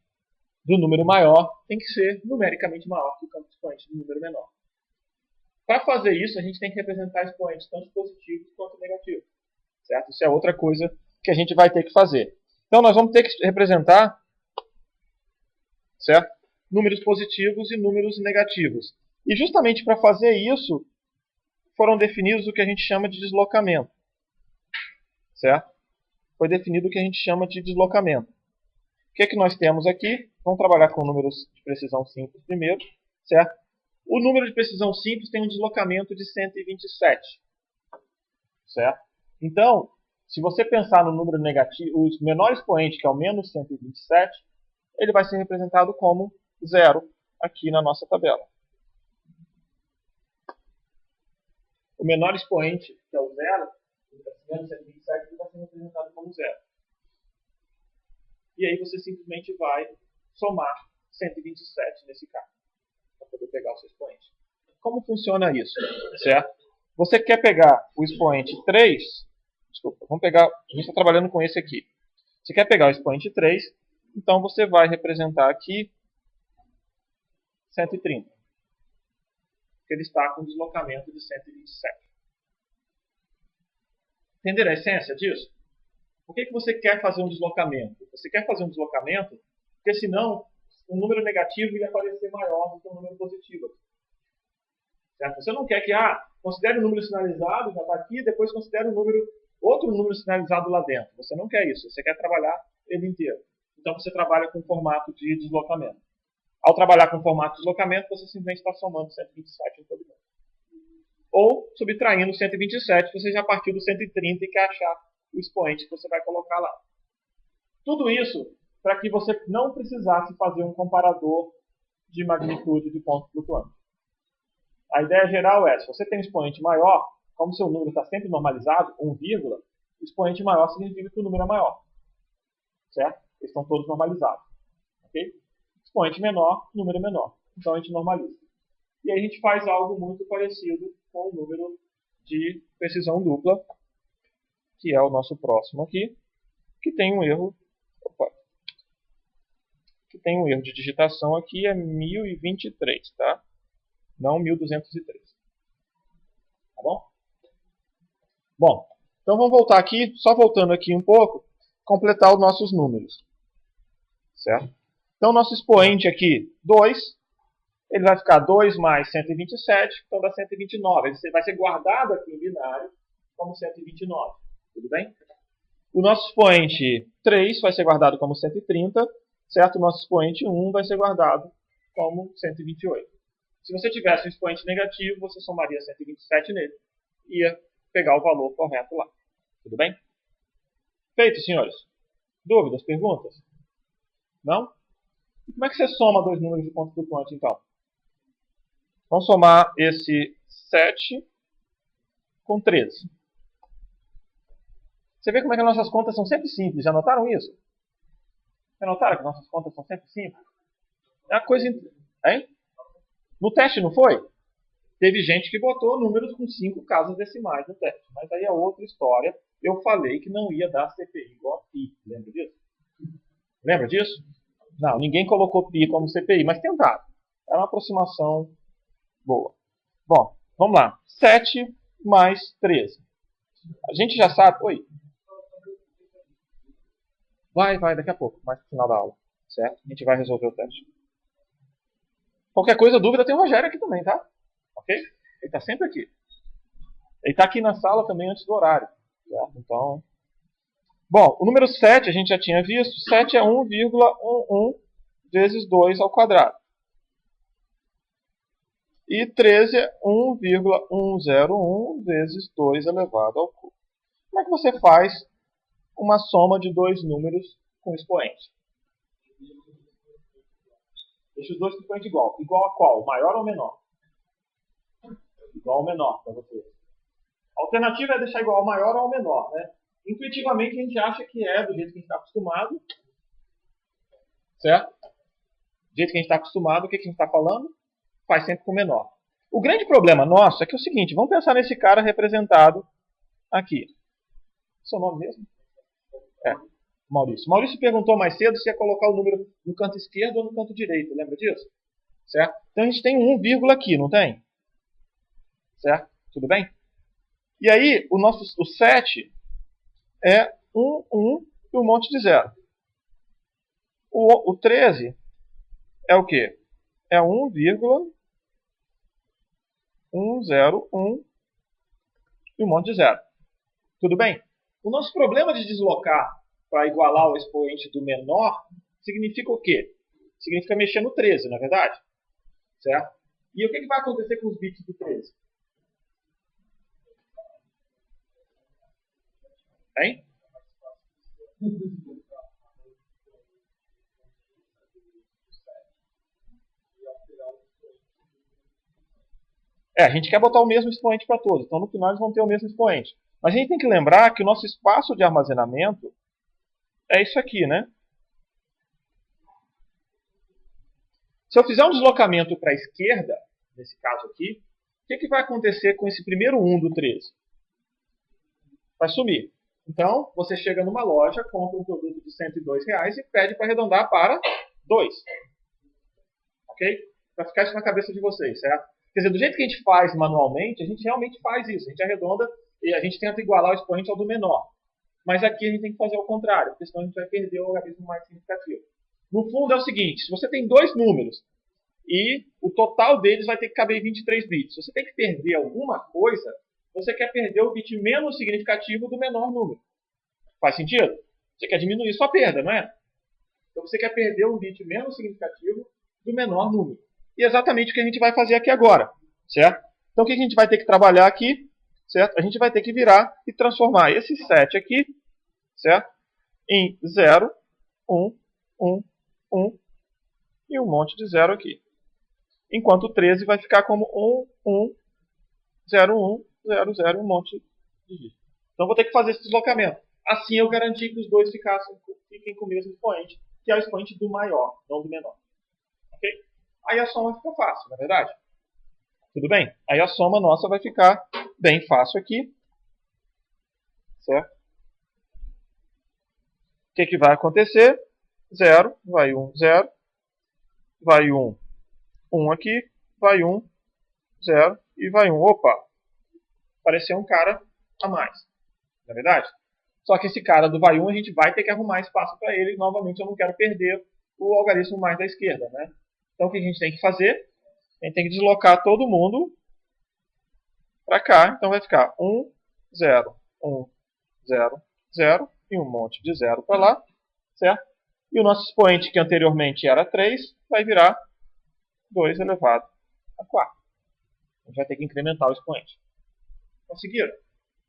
A: do número maior tem que ser numericamente maior que o campo de expoente do número menor. Para fazer isso, a gente tem que representar expoentes tanto positivos quanto negativos. Certo? Isso é outra coisa que a gente vai ter que fazer. Então nós vamos ter que representar, certo? Números positivos e números negativos. E justamente para fazer isso, foram definidos o que a gente chama de deslocamento. Certo? Foi definido o que a gente chama de deslocamento. O que nós temos aqui? Vamos trabalhar com números de precisão simples primeiro. Certo? O número de precisão simples tem um deslocamento de 127. Certo? Então, se você pensar no número negativo, o menor expoente, que é o menos 127, ele vai ser representado como 0 aqui na nossa tabela. O menor expoente, que é o 0, menos 127, ele vai ser representado como 0. E aí você simplesmente vai somar 127 nesse caso, para poder pegar o seu expoente. Como funciona isso? Certo? Você quer pegar o expoente 3, desculpa, vamos pegar, a gente está trabalhando com esse aqui. Você quer pegar o expoente 3, então você vai representar aqui 130. Porque ele está com um deslocamento de 127. Entenderam a essência disso? Por que você quer fazer um deslocamento? Você quer fazer um deslocamento porque senão o número negativo ia aparecer maior do que o número positivo. Certo? Você não quer que, considere o número sinalizado, já está aqui, depois considere outro número sinalizado lá dentro. Você não quer isso, você quer trabalhar ele inteiro. Então você trabalha com formato de deslocamento. Ao trabalhar com formato de deslocamento, você simplesmente está somando 127 em todo mundo. Ou, subtraindo 127, você já partiu do 130 e quer achar o expoente que você vai colocar lá. Tudo isso para que você não precisasse fazer um comparador de magnitude de pontos flutuantes. A ideia geral é, se você tem um expoente maior, como seu número está sempre normalizado, 1, o expoente maior significa que o número é maior. Certo? Eles estão todos normalizados. Ok? Expoente menor, número é menor. Então a gente normaliza. E aí a gente faz algo muito parecido com o número de precisão dupla, que é o nosso próximo aqui, que tem um erro. Que tem um erro de digitação aqui, é 1023, tá? Não 1203. Tá bom? Bom, então vamos voltar aqui, só voltando aqui um pouco, completar os nossos números. Certo? Então, nosso expoente aqui, 2, ele vai ficar 2 mais 127, então dá 129. Ele vai ser guardado aqui em binário como 129. Tudo bem? O nosso expoente 3 vai ser guardado como 130, certo? O nosso expoente 1 vai ser guardado como 128. Se você tivesse um expoente negativo, você somaria 127 nele e ia pegar o valor correto lá. Tudo bem? Feito, senhores? Dúvidas? Perguntas? Não? E como é que você soma dois números de ponto flutuante, então? Vamos somar esse 7 com 13. Você vê como é que as nossas contas são sempre simples. Já notaram isso? Já notaram que nossas contas são sempre simples? É uma coisa... Hein? No teste, não foi? Teve gente que botou números com 5 casas decimais no teste. Mas aí é outra história. Eu falei que não ia dar CPI igual a π. Lembra disso? Lembra disso? Não, ninguém colocou π como CPI, mas tentaram. É uma aproximação boa. Bom, vamos lá. 7 mais 13. A gente já sabe... Oi. Vai, daqui a pouco, mais no final da aula. Certo? A gente vai resolver o teste. Qualquer coisa, dúvida, tem o Rogério aqui também, tá? Ok? Ele está sempre aqui. Ele está aqui na sala também antes do horário. Certo? Então... Bom, o número 7 a gente já tinha visto. 7 é 1,11 vezes 2 ao quadrado. E 13 é 1,101 vezes 2 elevado ao cubo. Como é que você faz uma soma de dois números com expoente? Deixa os dois expoentes igual. Igual a qual? Maior ou menor? Igual ao menor para você. A alternativa é deixar igual ao maior ou ao menor, né? Intuitivamente a gente acha que é do jeito que a gente está acostumado. Certo? Do jeito que a gente está acostumado, o que a gente está falando? Faz sempre com o menor. O grande problema nosso é que é o seguinte, vamos pensar nesse cara representado aqui. Seu nome mesmo? É, Maurício. Maurício perguntou mais cedo se ia colocar o número no canto esquerdo ou no canto direito, lembra disso? Certo? Então a gente tem um 1, aqui, não tem? Certo? Tudo bem? E aí, o 7 é 1 e um monte de 0. O 13 é o quê? É 1,101 e um monte de 0. Tudo bem? O nosso problema de deslocar para igualar o expoente do menor significa o quê? Significa mexer no 13, não é verdade? Certo? E o que vai acontecer com os bits do 13? Hein? A gente quer botar o mesmo expoente para todos, então no final eles vão ter o mesmo expoente. Mas a gente tem que lembrar que o nosso espaço de armazenamento é isso aqui, né? Se eu fizer um deslocamento para a esquerda, nesse caso aqui, o que vai acontecer com esse primeiro 1 do 13? Vai sumir. Então, você chega numa loja, compra um produto de R$102 e pede para arredondar para 2. Ok? Para ficar isso na cabeça de vocês, certo? Quer dizer, do jeito que a gente faz manualmente, a gente realmente faz isso. A gente arredonda e a gente tenta igualar o expoente ao do menor. Mas aqui a gente tem que fazer o contrário, porque senão a gente vai perder o logaritmo mais significativo. No fundo é o seguinte, se você tem dois números e o total deles vai ter que caber em 23 bits, se você tem que perder alguma coisa, você quer perder o bit menos significativo do menor número. Faz sentido? Você quer diminuir sua perda, não é? Então você quer perder um bit menos significativo do menor número. E é exatamente o que a gente vai fazer aqui agora, certo? Então o que a gente vai ter que trabalhar aqui, certo? A gente vai ter que virar e transformar esse 7 aqui, certo? Em 0, 1, 1, 1 e um monte de 0 aqui. Enquanto o 13 vai ficar como 1, 1, 0, 1, 0, 0 e um monte de dígitos. Então vou ter que fazer esse deslocamento. Assim eu garanti que os dois fiquem com o mesmo expoente, que é o expoente do maior, não do menor. Ok? Aí a soma fica fácil, não é verdade? Tudo bem? Aí a soma nossa vai ficar bem fácil aqui. Certo? O que vai acontecer? 0, vai 1, 0. Vai 1, 1 aqui. Vai 1, 0. E vai 1. Opa! Apareceu um cara a mais. Não é verdade? Só que esse cara do vai 1 a gente vai ter que arrumar espaço para ele. E novamente eu não quero perder o algarismo mais da esquerda. Né? Então o que a gente tem que fazer? A gente tem que deslocar todo mundo para cá. Então vai ficar 1, 0, 1, 0, 0 e um monte de 0 para lá. Certo? E o nosso expoente, que anteriormente era 3, vai virar 2 elevado a 4. A gente vai ter que incrementar o expoente. Conseguiram?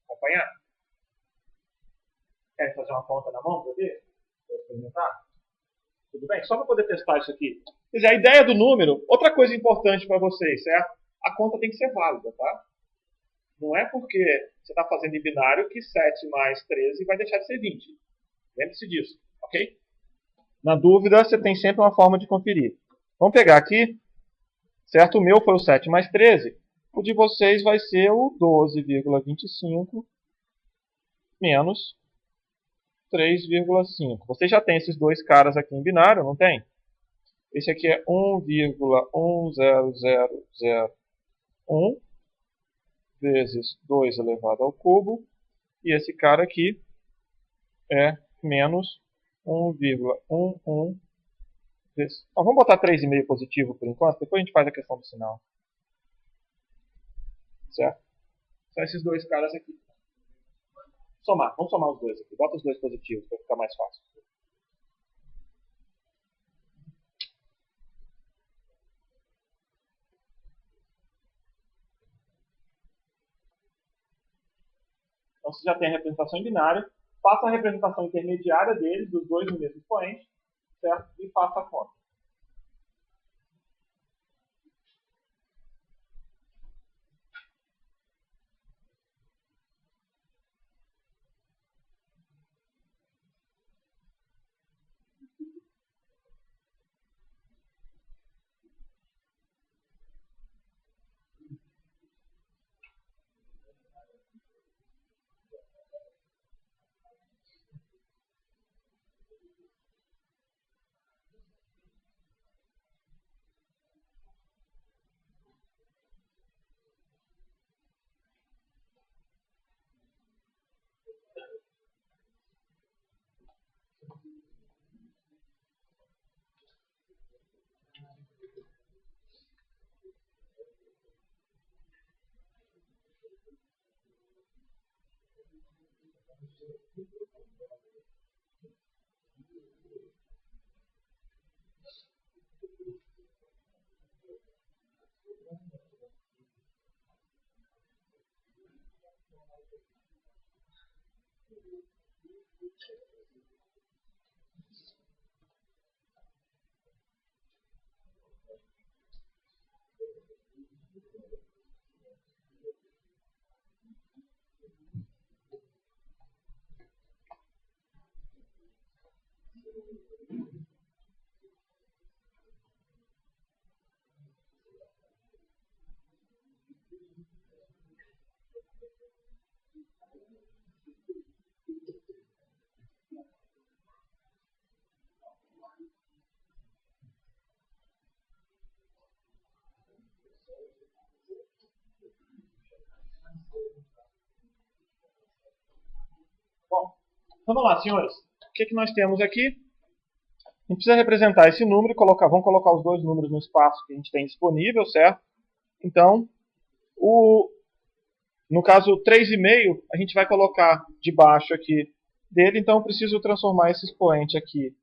A: Acompanhar? Querem fazer uma conta na mão para ver? Para experimentar? Tudo bem? Só para poder testar isso aqui. Quer dizer, a ideia do número, outra coisa importante para vocês, certo? A conta tem que ser válida, tá? Não é porque você está fazendo em binário que 7 mais 13 vai deixar de ser 20. Lembre-se disso, ok? Na dúvida, você tem sempre uma forma de conferir. Vamos pegar aqui, certo? O meu foi o 7 mais 13. O de vocês vai ser o 12,25 menos 3,5. Vocês já têm esses dois caras aqui em binário, não tem? Esse aqui é 1,10001 vezes 2 elevado ao cubo. E esse cara aqui é menos 1,11 vezes... vamos botar 3,5 positivo por enquanto, depois a gente faz a questão do sinal. Certo? São esses dois caras aqui. Somar, vamos somar os dois aqui. Bota os dois positivos para ficar mais fácil. Então você já tem a representação em binário, faça a representação intermediária deles, dos dois no mesmo expoente, certo? E faça a conta. Bom, então vamos lá, senhores. O que nós temos aqui? A gente precisa representar esse número e colocar, vamos colocar os dois números no espaço que a gente tem disponível, certo? Então, no caso 3,5, a gente vai colocar debaixo aqui dele, então eu preciso transformar esse expoente aqui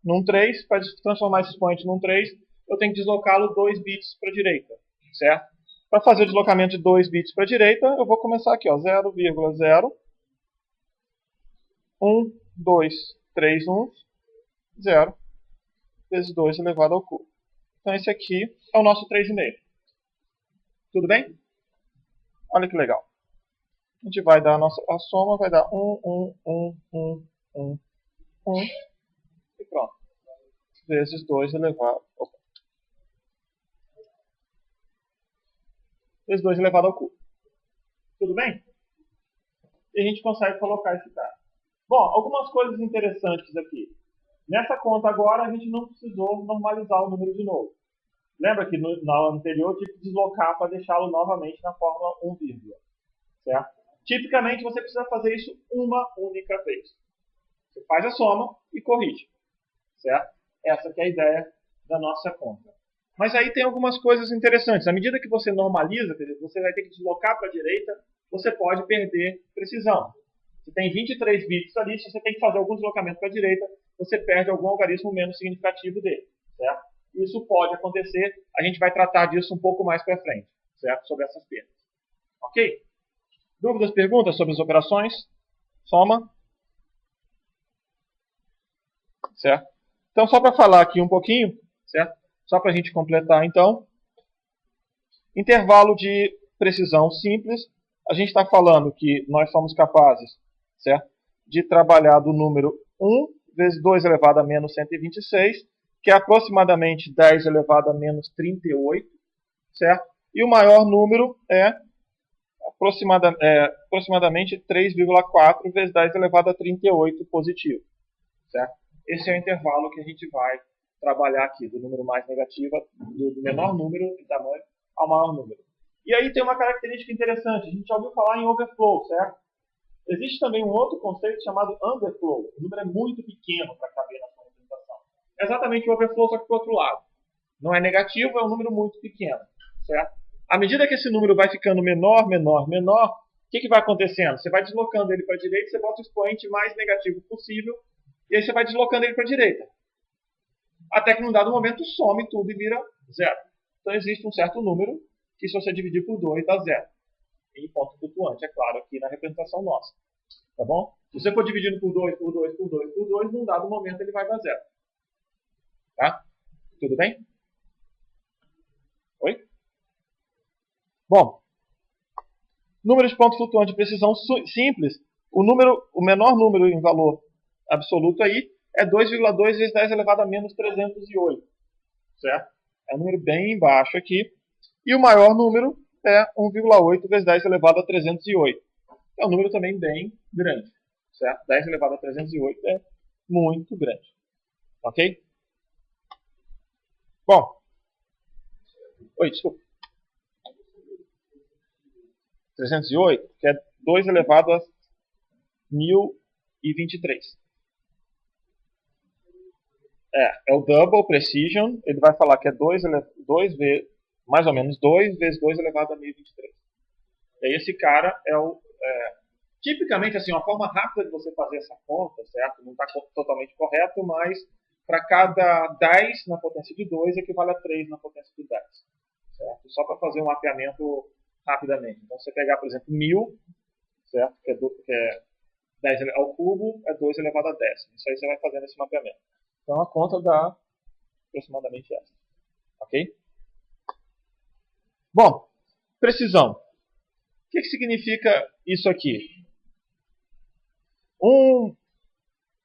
A: num 3. Para transformar esse expoente num 3, eu tenho que deslocá-lo 2 bits para a direita, certo? Para fazer o deslocamento de 2 bits para a direita, eu vou começar aqui, 0,0, 1, 2, 3 1, 0, vezes 2 elevado ao cubo. Então esse aqui é o nosso 3,5. Tudo bem? Olha que legal. A gente vai dar a soma, vai dar 1, 1, 1, 1, 1, 1, e pronto. Vezes 2 elevado ao cubo. Vezes 2 elevado ao cubo. Tudo bem? E a gente consegue colocar esse cara. Bom, algumas coisas interessantes aqui. Nessa conta agora, a gente não precisou normalizar o número de novo. Lembra que na aula anterior eu tive que deslocar para deixá-lo novamente na fórmula 1, certo? Tipicamente, você precisa fazer isso uma única vez. Você faz a soma e corrige, certo? Essa que é a ideia da nossa conta. Mas aí tem algumas coisas interessantes. À medida que você normaliza, quer dizer, você vai ter que deslocar para a direita, você pode perder precisão. Você tem 23 bits ali, se você tem que fazer algum deslocamento para a direita, você perde algum algarismo menos significativo dele, certo? Isso pode acontecer, a gente vai tratar disso um pouco mais para frente, certo? Sobre essas perdas. Ok? Dúvidas, perguntas sobre as operações? Soma? Certo? Então, só para falar aqui um pouquinho, certo? Só para a gente completar, então. Intervalo de precisão simples. A gente está falando que nós somos capazes, certo, de trabalhar do número 1 vezes 2 elevado a menos 126, que é aproximadamente 10 elevado a menos 38, certo? E o maior número é aproximadamente 3,4 vezes 10 elevado a 38 positivo, certo? Esse é o intervalo que a gente vai trabalhar aqui, do número mais negativo, do menor número em tamanho ao maior número. E aí tem uma característica interessante, a gente já ouviu falar em overflow, certo? Existe também um outro conceito chamado underflow. O número é muito pequeno para caber na sua representação. É exatamente o overflow, só que para o outro lado. Não é negativo, é um número muito pequeno, certo? À medida que esse número vai ficando menor, menor, menor, o que vai acontecendo? Você vai deslocando ele para a direita, você bota o expoente mais negativo possível, e aí você vai deslocando ele para a direita. Até que num dado momento some tudo e vira zero. Então existe um certo número que, se você dividir por 2, dá zero. Em ponto flutuante, é claro, aqui na representação nossa. Tá bom? Se você for dividindo por 2, por 2, por 2, por 2, num dado momento ele vai dar zero. Tá? Tudo bem? Oi? Bom, número de ponto flutuante de precisão simples. O menor número em valor absoluto aí é 2,2 vezes 10 elevado a menos 308. Certo? É um número bem baixo aqui. E o maior número é 1,8 vezes 10 elevado a 308. É um número também bem grande. Certo? 10 elevado a 308 é muito grande. Ok? Bom. Oi, desculpa. 308, que é 2 elevado a 1023. É o double precision. Ele vai falar que é 2 vezes, mais ou menos 2 vezes 2 elevado a 1023. E aí esse cara é o... tipicamente, assim, uma forma rápida de você fazer essa conta, certo? Não está totalmente correto, mas para cada 10 na potência de 2 equivale a 3 na potência de 10. Certo? Só para fazer um mapeamento rapidamente. Então, você pegar, por exemplo, 1000, certo? Que é 10 ao cubo é 2 elevado a décimo. Isso aí você vai fazendo esse mapeamento. Então a conta dá aproximadamente essa. Ok? Bom, precisão. O que significa isso aqui?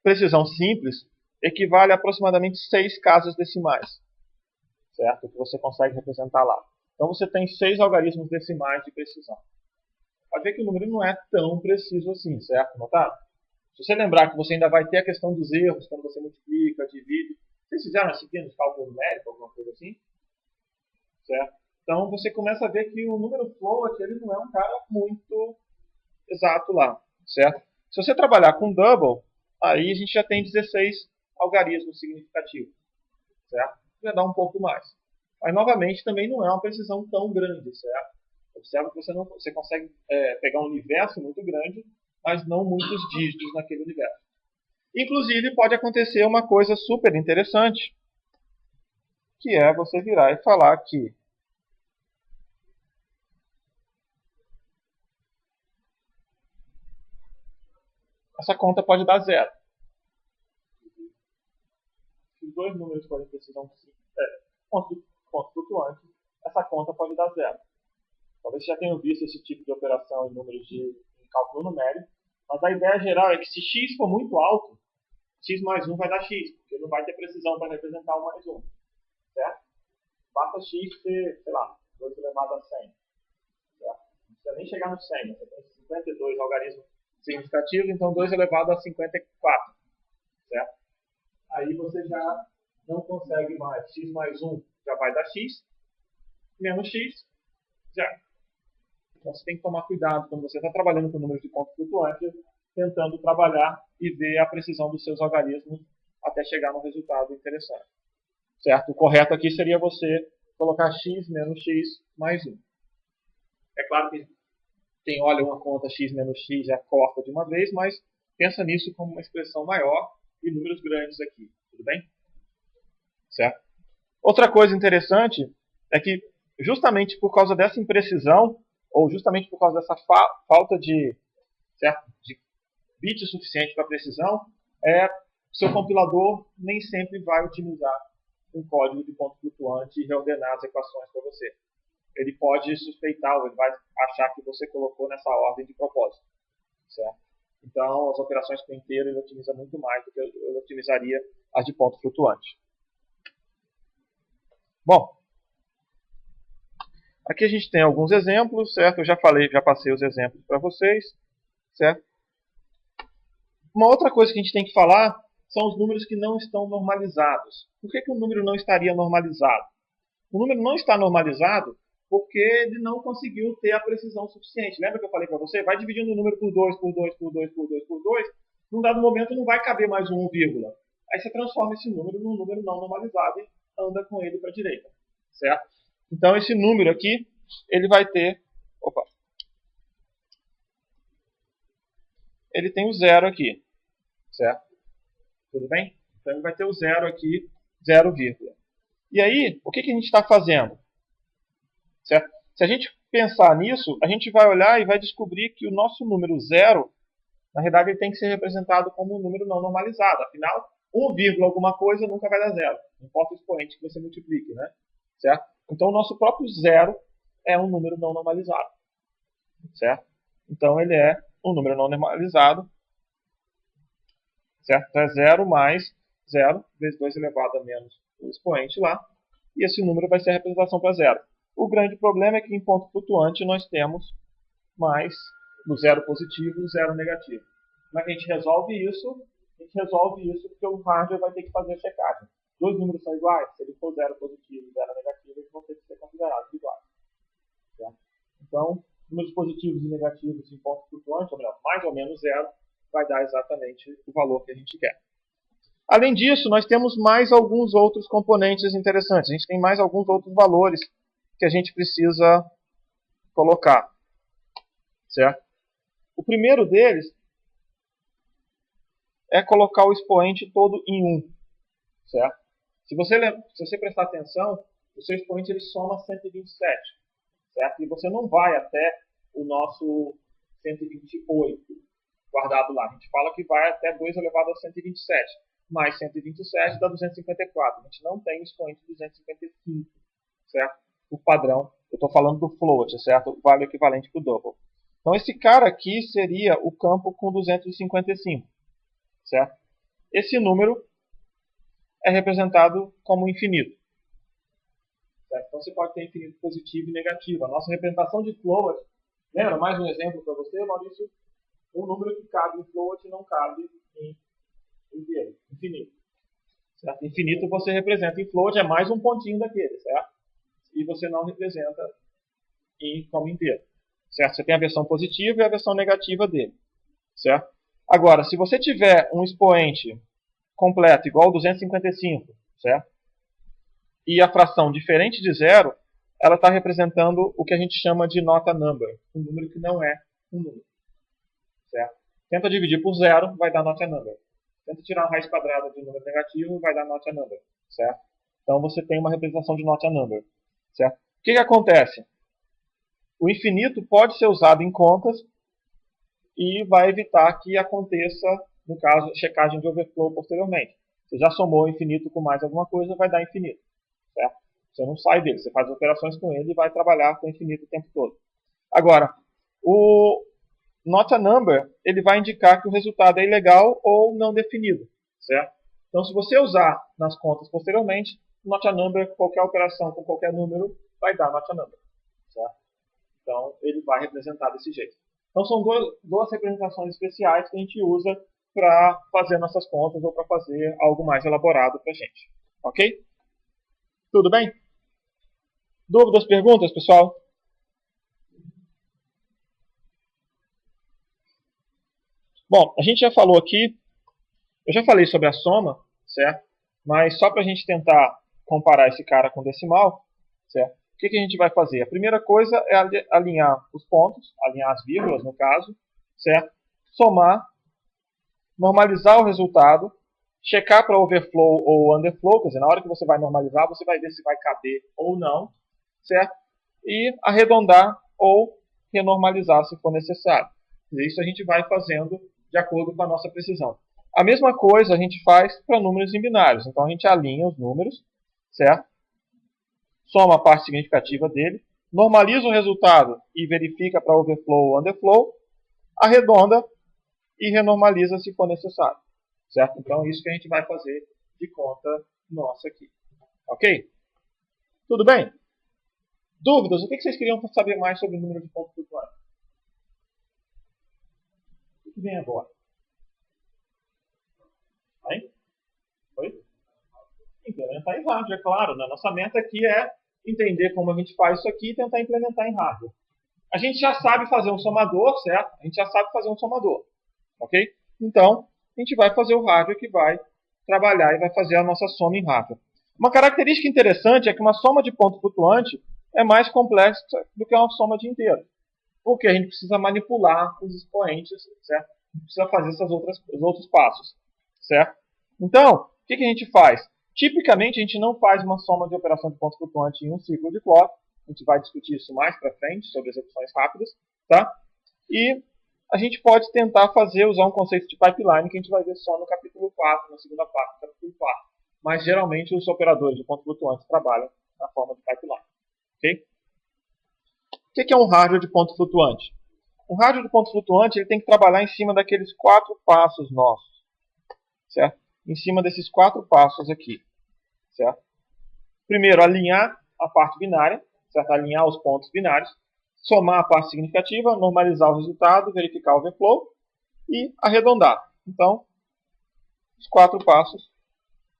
A: Precisão simples equivale a aproximadamente 6 casas decimais, certo? Que você consegue representar lá. Então você tem 6 algarismos decimais de precisão. Pode ver que o número não é tão preciso assim, certo? Notaram? Se você lembrar que você ainda vai ter a questão dos erros quando você multiplica, divide. Vocês fizeram assim nos cálculos numéricos, alguma coisa assim? Certo? Então você começa a ver que o número float ele não é um cara muito exato lá, certo? Se você trabalhar com double, aí a gente já tem 16 algarismos significativos, certo? Já dá um pouco mais. Mas novamente também não é uma precisão tão grande, certo? Observa que você consegue pegar um universo muito grande, mas não muitos dígitos naquele universo. Inclusive pode acontecer uma coisa super interessante, que é você virar e falar que essa conta pode dar zero. Se os dois números forem precisão ponto flutuante, essa conta pode dar zero. Talvez você já tenha visto esse tipo de operação em números de cálculo numérico, mas a ideia geral é que se x for muito alto, x mais 1 vai dar x, porque não vai ter precisão para representar o mais 1. Certo? Basta x ser, sei lá, 2 elevado a 100. Certo? Não precisa nem chegar no 100, você tem 52 algarismos significativos, então 2 elevado a 54. Certo? Aí você já não consegue mais. X mais 1 já vai dar x, menos x, zero. Então você tem que tomar cuidado quando você está trabalhando com números de ponto flutuante, tentando trabalhar e ver a precisão dos seus algarismos até chegar num resultado interessante. Certo? O correto aqui seria você colocar x menos x mais 1. É claro que quem olha uma conta x menos x já corta de uma vez, mas pensa nisso como uma expressão maior e números grandes aqui. Tudo bem? Certo? Outra coisa interessante é que justamente por causa dessa imprecisão, ou justamente por causa dessa falta de bit suficiente para precisão, seu compilador nem sempre vai otimizar um código de ponto flutuante e reordenar as equações para você. Ele pode suspeitar, ou ele vai achar que você colocou nessa ordem de propósito. Certo? Então, as operações por inteiro ele otimiza muito mais do que eu otimizaria as de ponto flutuante. Bom, aqui a gente tem alguns exemplos, certo? Eu já passei os exemplos para vocês, certo? Uma outra coisa que a gente tem que falar são os números que não estão normalizados. Por que o número não estaria normalizado? O número não está normalizado porque ele não conseguiu ter a precisão suficiente. Lembra que eu falei para você? Vai dividindo o número por 2, por 2, por 2, por 2, por 2. Num dado momento não vai caber mais um vírgula. Aí você transforma esse número num número não normalizado e anda com ele para a direita. Certo? Então esse número aqui, ele vai ter... Ele tem o zero aqui. Certo? Tudo bem? Então ele vai ter o zero aqui, 0, vírgula. E aí, o que a gente está fazendo? Certo? Se a gente pensar nisso, a gente vai olhar e vai descobrir que o nosso número 0, na realidade, ele tem que ser representado como um número não normalizado. Afinal, 1, alguma coisa nunca vai dar 0. Não importa o expoente que você multiplique, né? Certo? Então, o nosso próprio 0 é um número não normalizado. Certo? Então, ele é um número não normalizado. Certo? Então, é 0 mais 0 vezes 2 elevado a menos o expoente lá. E esse número vai ser a representação para 0. O grande problema é que em ponto flutuante nós temos mais no zero positivo e o zero negativo. Como é que a gente resolve isso? A gente resolve isso porque o hardware vai ter que fazer a checagem. Dois números são iguais? Se ele for zero positivo e zero negativo, eles vão ter que ser considerados iguais. Certo? Então, números positivos e negativos em ponto flutuante, ou melhor, mais ou menos zero, vai dar exatamente o valor que a gente quer. Além disso, nós temos mais alguns outros componentes interessantes. A gente tem mais alguns outros valores que a gente precisa colocar. Certo? O primeiro deles é colocar o expoente todo em 1. Certo? Se você prestar atenção, o seu expoente ele soma 127. Certo? E você não vai até o nosso 128. guardado lá. A gente fala que vai até 2 elevado a 127. Mais 127 dá 254. A gente não tem expoente 255, certo? O padrão. Eu estou falando do float, certo? Vale equivalente para o double. Então esse cara aqui seria o campo com 255, certo? Esse número é representado como infinito. Certo? Então você pode ter infinito positivo e negativo. A nossa representação de float, lembra mais um exemplo para você, Maurício? Um número que cabe em float não cabe em inteiro, infinito. Certo? Infinito você representa em float, é mais um pontinho daquele, certo? E você não representa como inteiro. Certo? Você tem a versão positiva e a versão negativa dele. Certo? Agora, se você tiver um expoente completo igual a 255, certo? E a fração diferente de zero, ela está representando o que a gente chama de nota number, um número que não é um número. Certo? Tenta dividir por zero, vai dar not a number. Tenta tirar uma raiz quadrada de um número negativo, vai dar not a number. Certo? Então você tem uma representação de not a number. Certo? O que acontece? O infinito pode ser usado em contas e vai evitar que aconteça, no caso, checagem de overflow posteriormente. Você já somou o infinito com mais alguma coisa, vai dar infinito. Certo? Você não sai dele, você faz operações com ele e vai trabalhar com o infinito o tempo todo. Agora, o not a number, ele vai indicar que o resultado é ilegal ou não definido. Certo? Então, se você usar nas contas posteriormente, not a number, qualquer operação com qualquer número, vai dar not a number. Certo? Então, ele vai representar desse jeito. Então, são duas representações especiais que a gente usa para fazer nossas contas ou para fazer algo mais elaborado para a gente. Ok? Tudo bem? Dúvidas, perguntas, pessoal? Bom, a gente já falou aqui, eu já falei sobre a soma, certo? Mas só para a gente tentar comparar esse cara com o decimal, certo? O que a gente vai fazer? A primeira coisa é alinhar os pontos, alinhar as vírgulas, no caso, certo? Somar, normalizar o resultado, checar para overflow ou underflow, quer dizer, na hora que você vai normalizar, você vai ver se vai caber ou não, certo? E arredondar ou renormalizar se for necessário. Isso a gente vai fazendo de acordo com a nossa precisão. A mesma coisa a gente faz para números em binários. Então a gente alinha os números, certo? Soma a parte significativa dele, normaliza o resultado e verifica para overflow ou underflow, arredonda e renormaliza se for necessário. Certo? Então é isso que a gente vai fazer de conta nossa aqui. Ok? Tudo bem? Dúvidas? O que vocês queriam saber mais sobre o número de pontos flutuantes? O que vem agora? Hein? Oi? Implementar em hardware, é claro. Né? Nossa meta aqui é entender como a gente faz isso aqui e tentar implementar em hardware. A gente já sabe fazer um somador, certo? A gente já sabe fazer um somador. Ok? Então, a gente vai fazer o hardware que vai trabalhar e vai fazer a nossa soma em hardware. Uma característica interessante é que uma soma de ponto flutuante é mais complexa do que uma soma de inteiro. Porque a gente precisa manipular os expoentes, certo? A gente precisa fazer os outros passos, certo? Então, o que a gente faz? Tipicamente, a gente não faz uma soma de operação de ponto flutuante em um ciclo de clock. A gente vai discutir isso mais para frente, sobre execuções rápidas, tá? E a gente pode tentar usar um conceito de pipeline que a gente vai ver só no capítulo 4, na segunda parte do capítulo 4. Mas geralmente os operadores de ponto flutuante trabalham na forma de pipeline. Ok? O que é um hardware de ponto flutuante? Um hardware de ponto flutuante ele tem que trabalhar em cima daqueles 4 passos nossos. Certo? Em cima desses 4 passos aqui. Certo? Primeiro, alinhar a parte binária, certo? Alinhar os pontos binários, somar a parte significativa, normalizar o resultado, verificar o overflow e arredondar. Então, os 4 passos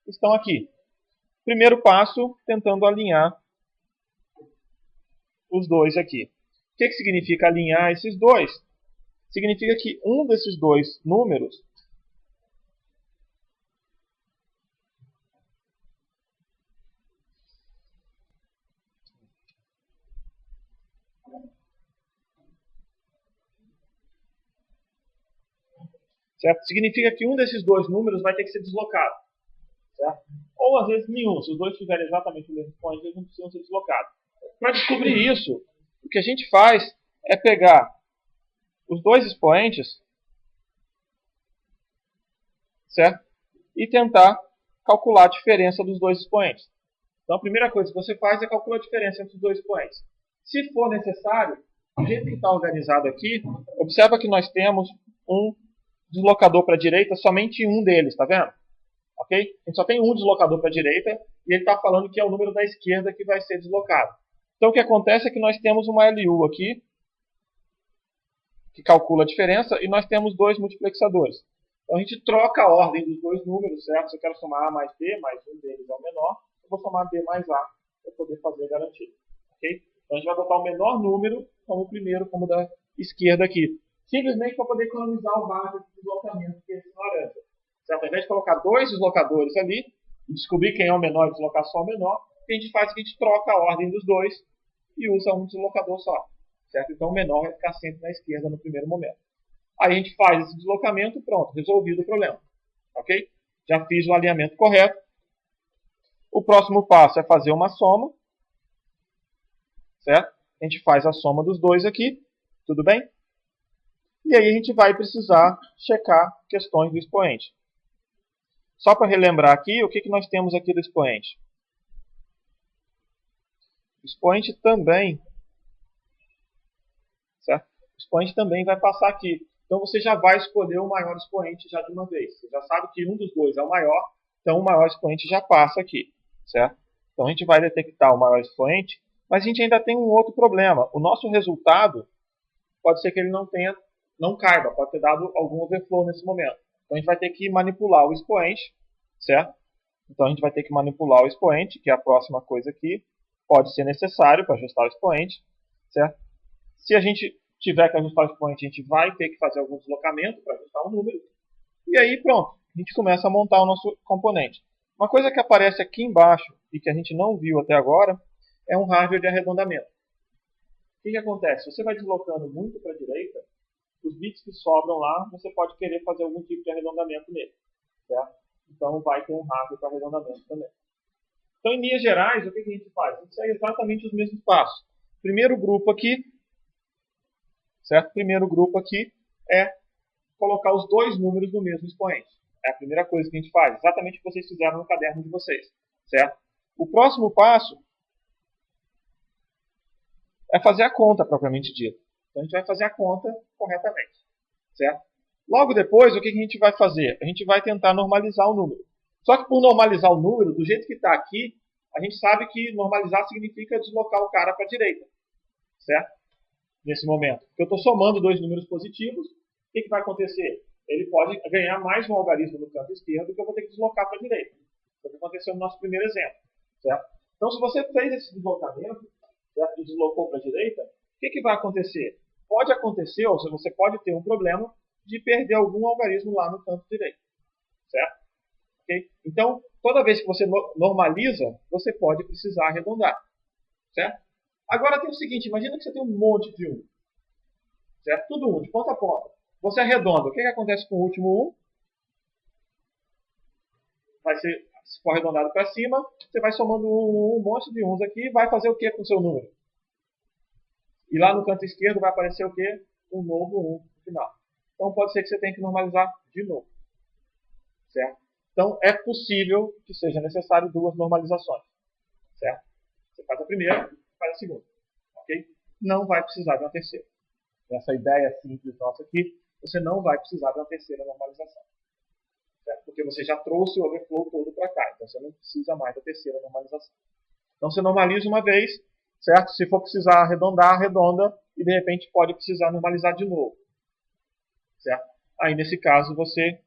A: estão aqui. Primeiro passo, tentando alinhar os dois aqui. O que significa alinhar esses dois? Significa que um desses dois números certo? Significa que um desses dois números vai ter que ser deslocado. Certo? Ou às vezes nenhum. Se os dois tiverem exatamente o mesmo point, eles não precisam ser deslocados. Para descobrir isso, o que a gente faz é pegar os dois expoentes certo? E tentar calcular a diferença dos dois expoentes. Então a primeira coisa que você faz é calcular a diferença entre os dois expoentes. Se for necessário, do jeito que está organizado aqui, observa que nós temos um deslocador para a direita, somente um deles, está vendo? Ok? A gente só tem um deslocador para a direita e ele está falando que é o número da esquerda que vai ser deslocado. Então o que acontece é que nós temos uma LU aqui, que calcula a diferença, e nós temos dois multiplexadores. Então a gente troca a ordem dos dois números, certo? Se eu quero somar A mais B, mais um deles é o menor, eu vou somar B mais A para poder fazer a garantia. Ok? Então a gente vai botar o menor número como o primeiro, como da esquerda aqui. Simplesmente para poder economizar o barra de deslocamento, que é esse laranja. Certo? Ao invés de colocar dois deslocadores ali, e descobrir quem é o menor e deslocar só o menor, o que a gente faz é que a gente troca a ordem dos dois e usa um deslocador só. Certo? Então o menor vai ficar sempre na esquerda no primeiro momento. Aí a gente faz esse deslocamento, pronto, resolvido o problema. Ok? Já fiz o alinhamento correto. O próximo passo é fazer uma soma. Certo? A gente faz a soma dos dois aqui. Tudo bem? E aí a gente vai precisar checar questões do expoente. Só para relembrar aqui, o que nós temos aqui do expoente? O expoente também, certo? O expoente também vai passar aqui. Então você já vai escolher o maior expoente já de uma vez. Você já sabe que um dos dois é o maior, então o maior expoente já passa aqui, certo? Então a gente vai detectar o maior expoente, mas a gente ainda tem um outro problema. O nosso resultado pode ser que ele não caiba, pode ter dado algum overflow nesse momento. Então a gente vai ter que manipular o expoente, certo? Então a gente vai ter que manipular o expoente, que é a próxima coisa aqui. Pode ser necessário para ajustar o expoente, certo? Se a gente tiver que ajustar o expoente, a gente vai ter que fazer algum deslocamento para ajustar o número. E aí pronto, a gente começa a montar o nosso componente. Uma coisa que aparece aqui embaixo e que a gente não viu até agora é um hardware de arredondamento. O que acontece? Você vai deslocando muito para a direita, os bits que sobram lá, você pode querer fazer algum tipo de arredondamento nele. Certo? Então vai ter um hardware para arredondamento também. Então, em linhas gerais, o que a gente faz? A gente segue exatamente os mesmos passos. Primeiro grupo aqui, certo? Primeiro grupo aqui é colocar os dois números no mesmo expoente. É a primeira coisa que a gente faz, exatamente o que vocês fizeram no caderno de vocês, certo? O próximo passo é fazer a conta propriamente dita. Então a gente vai fazer a conta corretamente, certo? Logo depois, o que a gente vai fazer? A gente vai tentar normalizar o número. Só que por normalizar o número, do jeito que está aqui, a gente sabe que normalizar significa deslocar o cara para a direita, certo? Nesse momento. Porque eu estou somando dois números positivos, o que vai acontecer? Ele pode ganhar mais um algarismo no canto esquerdo que eu vou ter que deslocar para a direita. Foi o que aconteceu no nosso primeiro exemplo, certo? Então, se você fez esse deslocamento, certo? E deslocou para a direita, o que vai acontecer? Pode acontecer, ou seja, você pode ter um problema de perder algum algarismo lá no canto direito, certo? Okay? Então, toda vez que você normaliza, você pode precisar arredondar, certo? Agora tem o seguinte, imagina que você tem um monte de 1, certo? Tudo 1, de ponta a ponta. Você arredonda, o que acontece com o último 1? Vai ser, se for arredondado para cima, você vai somando um monte de 1s aqui e vai fazer o que com o seu número? E lá no canto esquerdo vai aparecer o que? Um novo 1 no final. Então pode ser que você tenha que normalizar de novo, certo? Então é possível que seja necessário duas normalizações, certo? Você faz a primeira, faz a segunda, ok? Não vai precisar de uma terceira. Essa ideia simples nossa aqui, você não vai precisar de uma terceira normalização, certo? Porque você já trouxe o overflow todo para cá, então você não precisa mais da terceira normalização. Então você normaliza uma vez, certo? Se for precisar arredondar, arredonda, e de repente pode precisar normalizar de novo, certo? Aí nesse caso você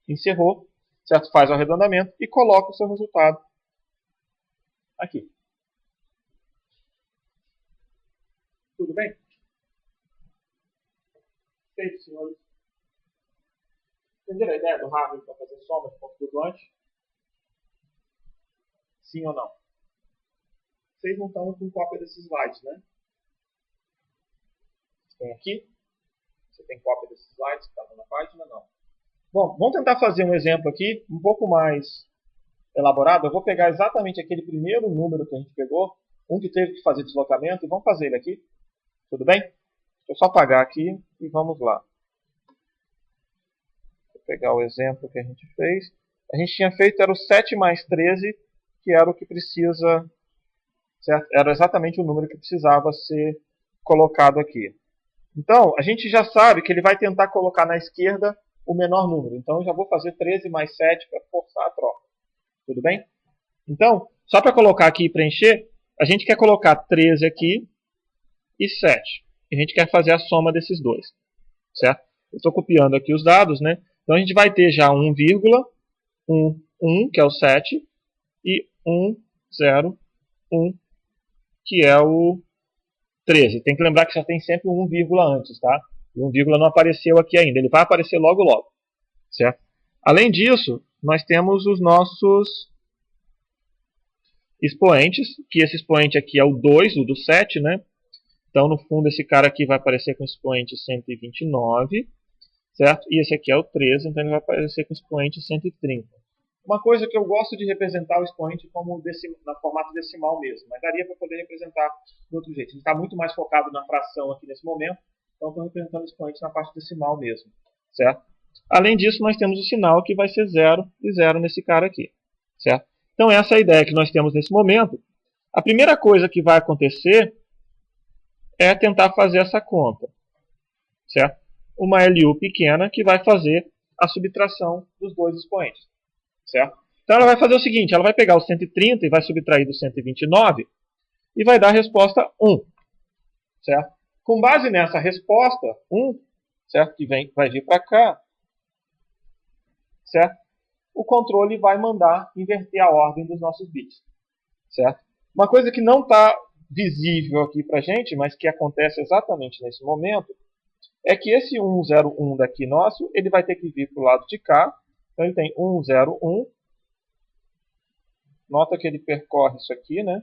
A: encerrou, certo? Faz o arredondamento e coloca o seu resultado aqui. Tudo bem? Feito, senhores. Entenderam a ideia do hardware para fazer soma de pontos flutuantes? Sim ou não? Vocês não estão com cópia desses slides, né? Tem aqui? Você tem cópia desses slides que estavam na página? Não. Bom, vamos tentar fazer um exemplo aqui, um pouco mais elaborado. Eu vou pegar exatamente aquele primeiro número que a gente pegou, um que teve que fazer deslocamento, e vamos fazer ele aqui. Tudo bem? Deixa eu só apagar aqui e vamos lá. pegar o exemplo que a gente fez. A gente tinha feito era o 7 mais 13, que era o que precisa, certo? Era exatamente o número que precisava ser colocado aqui. Então, a gente já sabe que ele vai tentar colocar na esquerda o menor número. Então, eu já vou fazer 13 mais 7 para forçar a troca. Tudo bem? Então, só para colocar aqui e preencher, a gente quer colocar 13 aqui e 7. E a gente quer fazer a soma desses dois. Certo? Eu estou copiando aqui os dados, né? Então, a gente vai ter já 1,1, que é o 7, e 1, 0, 1, que é o 13. Tem que lembrar que já tem sempre um vírgula antes, tá? E um vírgula não apareceu aqui ainda. Ele vai aparecer logo, logo. Certo? Além disso, nós temos os nossos expoentes, que esse expoente aqui é o 2, o do 7, né? Então, no fundo, esse cara aqui vai aparecer com o expoente 129, certo? E esse aqui é o 13, então ele vai aparecer com o expoente 130. Uma coisa que eu gosto de representar o expoente como na formato decimal mesmo, mas daria para poder representar de outro jeito. A gente está muito mais focado na fração aqui nesse momento, então estou representando o expoente na parte decimal mesmo, certo? Além disso, nós temos o sinal que vai ser 0 e 0 nesse cara aqui, certo? Então essa é a ideia que nós temos nesse momento. A primeira coisa que vai acontecer é tentar fazer essa conta, certo? Uma LU pequena que vai fazer a subtração dos dois expoentes. Certo? Então ela vai fazer o seguinte, ela vai pegar o 130 e vai subtrair do 129 e vai dar a resposta 1. Certo? Com base nessa resposta, 1, certo? Que vai vir para cá, certo? O controle vai mandar inverter a ordem dos nossos bits. Certo? Uma coisa que não está visível aqui para a gente, mas que acontece exatamente nesse momento, é que esse 101 daqui nosso, ele vai ter que vir para o lado de cá. Então ele tem 101. Nota que ele percorre isso aqui, né?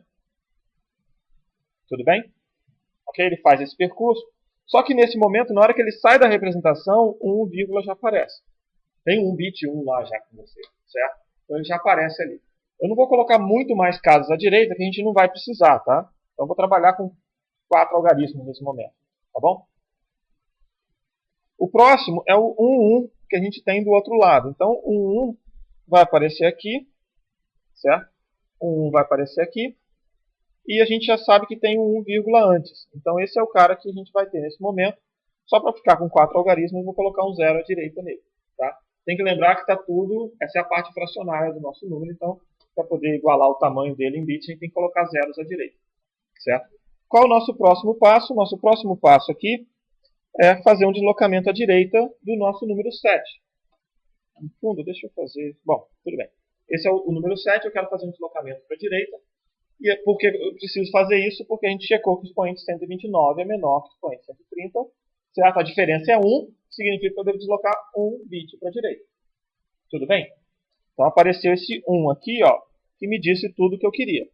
A: Tudo bem? Ok? Ele faz esse percurso. Só que nesse momento, na hora que ele sai da representação, 1 vírgula já aparece. Tem um bit 1 lá já com você, certo? Então ele já aparece ali. Eu não vou colocar muito mais casos à direita, que a gente não vai precisar, tá? Então eu vou trabalhar com 4 algarismos nesse momento, tá bom? O próximo é o 11 que a gente tem do outro lado. Então, o 11 vai aparecer aqui, certo? O 1 vai aparecer aqui. E a gente já sabe que tem um 1, antes. Então, esse é o cara que a gente vai ter nesse momento. Só para ficar com 4 algarismos, eu vou colocar um 0 à direita nele. Tá? Tem que lembrar que está tudo... Essa é a parte fracionária do nosso número. Então, para poder igualar o tamanho dele em bits, a gente tem que colocar zeros à direita. Certo? Qual é o nosso próximo passo? O nosso próximo passo aqui é fazer um deslocamento à direita do nosso número 7. No fundo, deixa eu fazer... Bom, tudo bem. Esse é o número 7, eu quero fazer um deslocamento para a direita. E é porque eu preciso fazer isso porque a gente checou que o expoente 129 é menor que o expoente 130. Certo? A diferença é 1, significa que eu devo deslocar 1 bit para a direita. Tudo bem? Então apareceu esse 1 aqui, ó, que me disse tudo o que eu queria.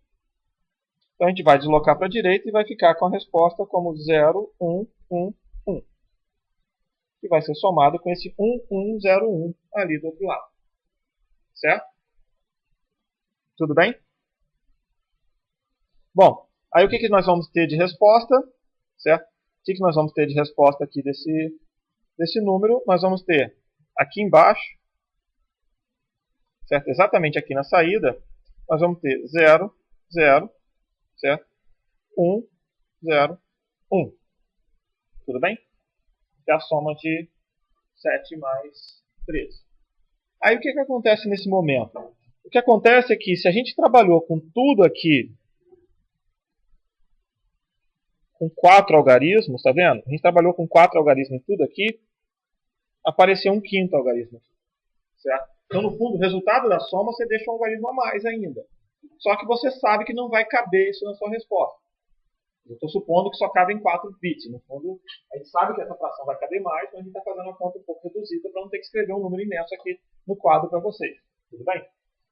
A: Então a gente vai deslocar para a direita e vai ficar com a resposta como 0, 1, 1, 1. Que vai ser somado com esse 1101 ali do outro lado. Certo? Tudo bem? Bom, aí o que nós vamos ter de resposta? Certo? O que nós vamos ter de resposta aqui desse número? Nós vamos ter aqui embaixo, certo? Exatamente aqui na saída, nós vamos ter 0, 0, certo? 1, 0, 1. Tudo bem? É a soma de 7 mais 13. Aí o que acontece nesse momento? O que acontece é que se a gente trabalhou com tudo aqui, com 4 algarismos, tá vendo? A gente trabalhou com 4 algarismos em tudo aqui, apareceu um 5º algarismo. Certo? Então, no fundo, o resultado da soma, você deixa um algarismo a mais ainda. Só que você sabe que não vai caber isso na sua resposta. Eu estou supondo que só cabe em 4 bits. No fundo, a gente sabe que essa fração vai caber mais, mas a gente está fazendo uma conta um pouco reduzida para não ter que escrever um número imenso aqui no quadro para vocês. Tudo bem?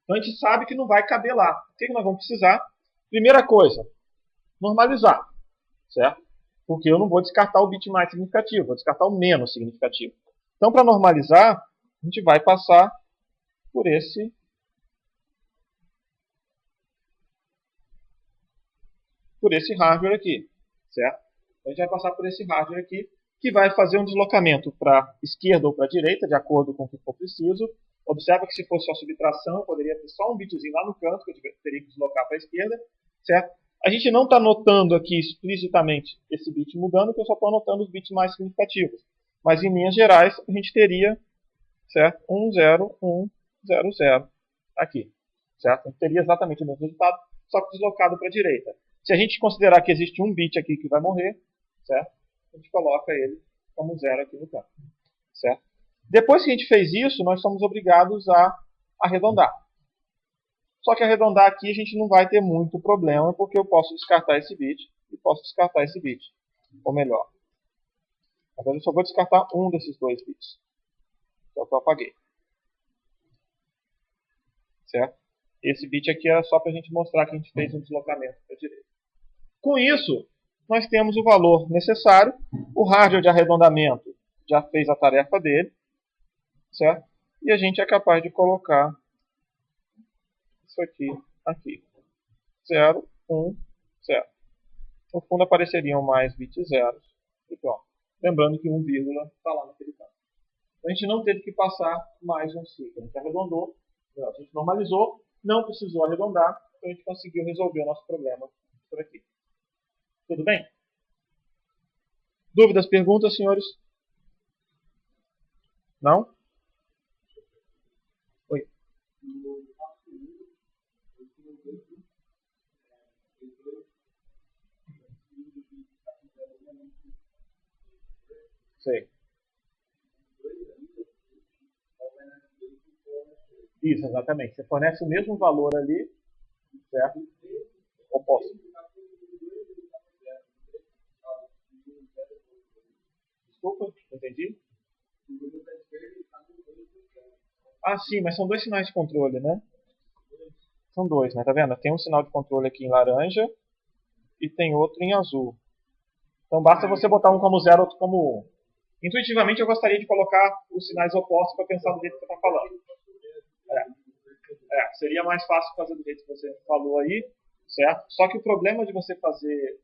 A: Então, a gente sabe que não vai caber lá. O que nós vamos precisar? Primeira coisa, normalizar. Certo? Porque eu não vou descartar o bit mais significativo, vou descartar o menos significativo. Então, para normalizar, a gente vai passar por esse hardware aqui, certo? Então, a gente vai passar por esse hardware aqui, que vai fazer um deslocamento para a esquerda ou para a direita, de acordo com o que for preciso. Observa que se fosse só subtração, poderia ter só um bitzinho lá no canto, que eu teria que deslocar para a esquerda, certo? A gente não está anotando aqui explicitamente esse bit mudando, porque eu só estou anotando os bits mais significativos. Mas em linhas gerais, a gente teria, certo? 1, 0, 1, 0, 0, aqui, certo? A gente teria exatamente o mesmo resultado, só que deslocado para a direita. Se a gente considerar que existe um bit aqui que vai morrer, certo? A gente coloca ele como 0 aqui no campo, certo? Depois que a gente fez isso, nós somos obrigados a arredondar. Só que arredondar aqui a gente não vai ter muito problema, porque eu posso descartar esse bit e posso descartar esse bit. Ou melhor, agora eu só vou descartar um desses dois bits, que é o que eu apaguei. Certo? Esse bit aqui era só para a gente mostrar que a gente fez um deslocamento para a direita. Com isso, nós temos o valor necessário. O hardware de arredondamento já fez a tarefa dele. Certo? E a gente é capaz de colocar isso aqui. 0, 1, 0. No fundo apareceriam mais bits zeros. E pronto. Lembrando que 1, está lá naquele campo. A gente não teve que passar mais um ciclo. A gente arredondou, a gente normalizou, não precisou arredondar, então a gente conseguiu resolver o nosso problema por aqui. Tudo bem? Dúvidas, perguntas, senhores? Não? Oi. Sei. Isso, exatamente. Você fornece o mesmo valor ali, certo? Oposto. Desculpa, não entendi. Ah, sim, mas são dois sinais de controle, né? São dois, né? Tá vendo? Tem um sinal de controle aqui em laranja e tem outro em azul. Então basta você botar um como 0, outro como 1. Intuitivamente eu gostaria de colocar os sinais opostos para pensar do jeito que você está falando. Seria mais fácil fazer do jeito que você falou aí, certo? Só que o problema de você fazer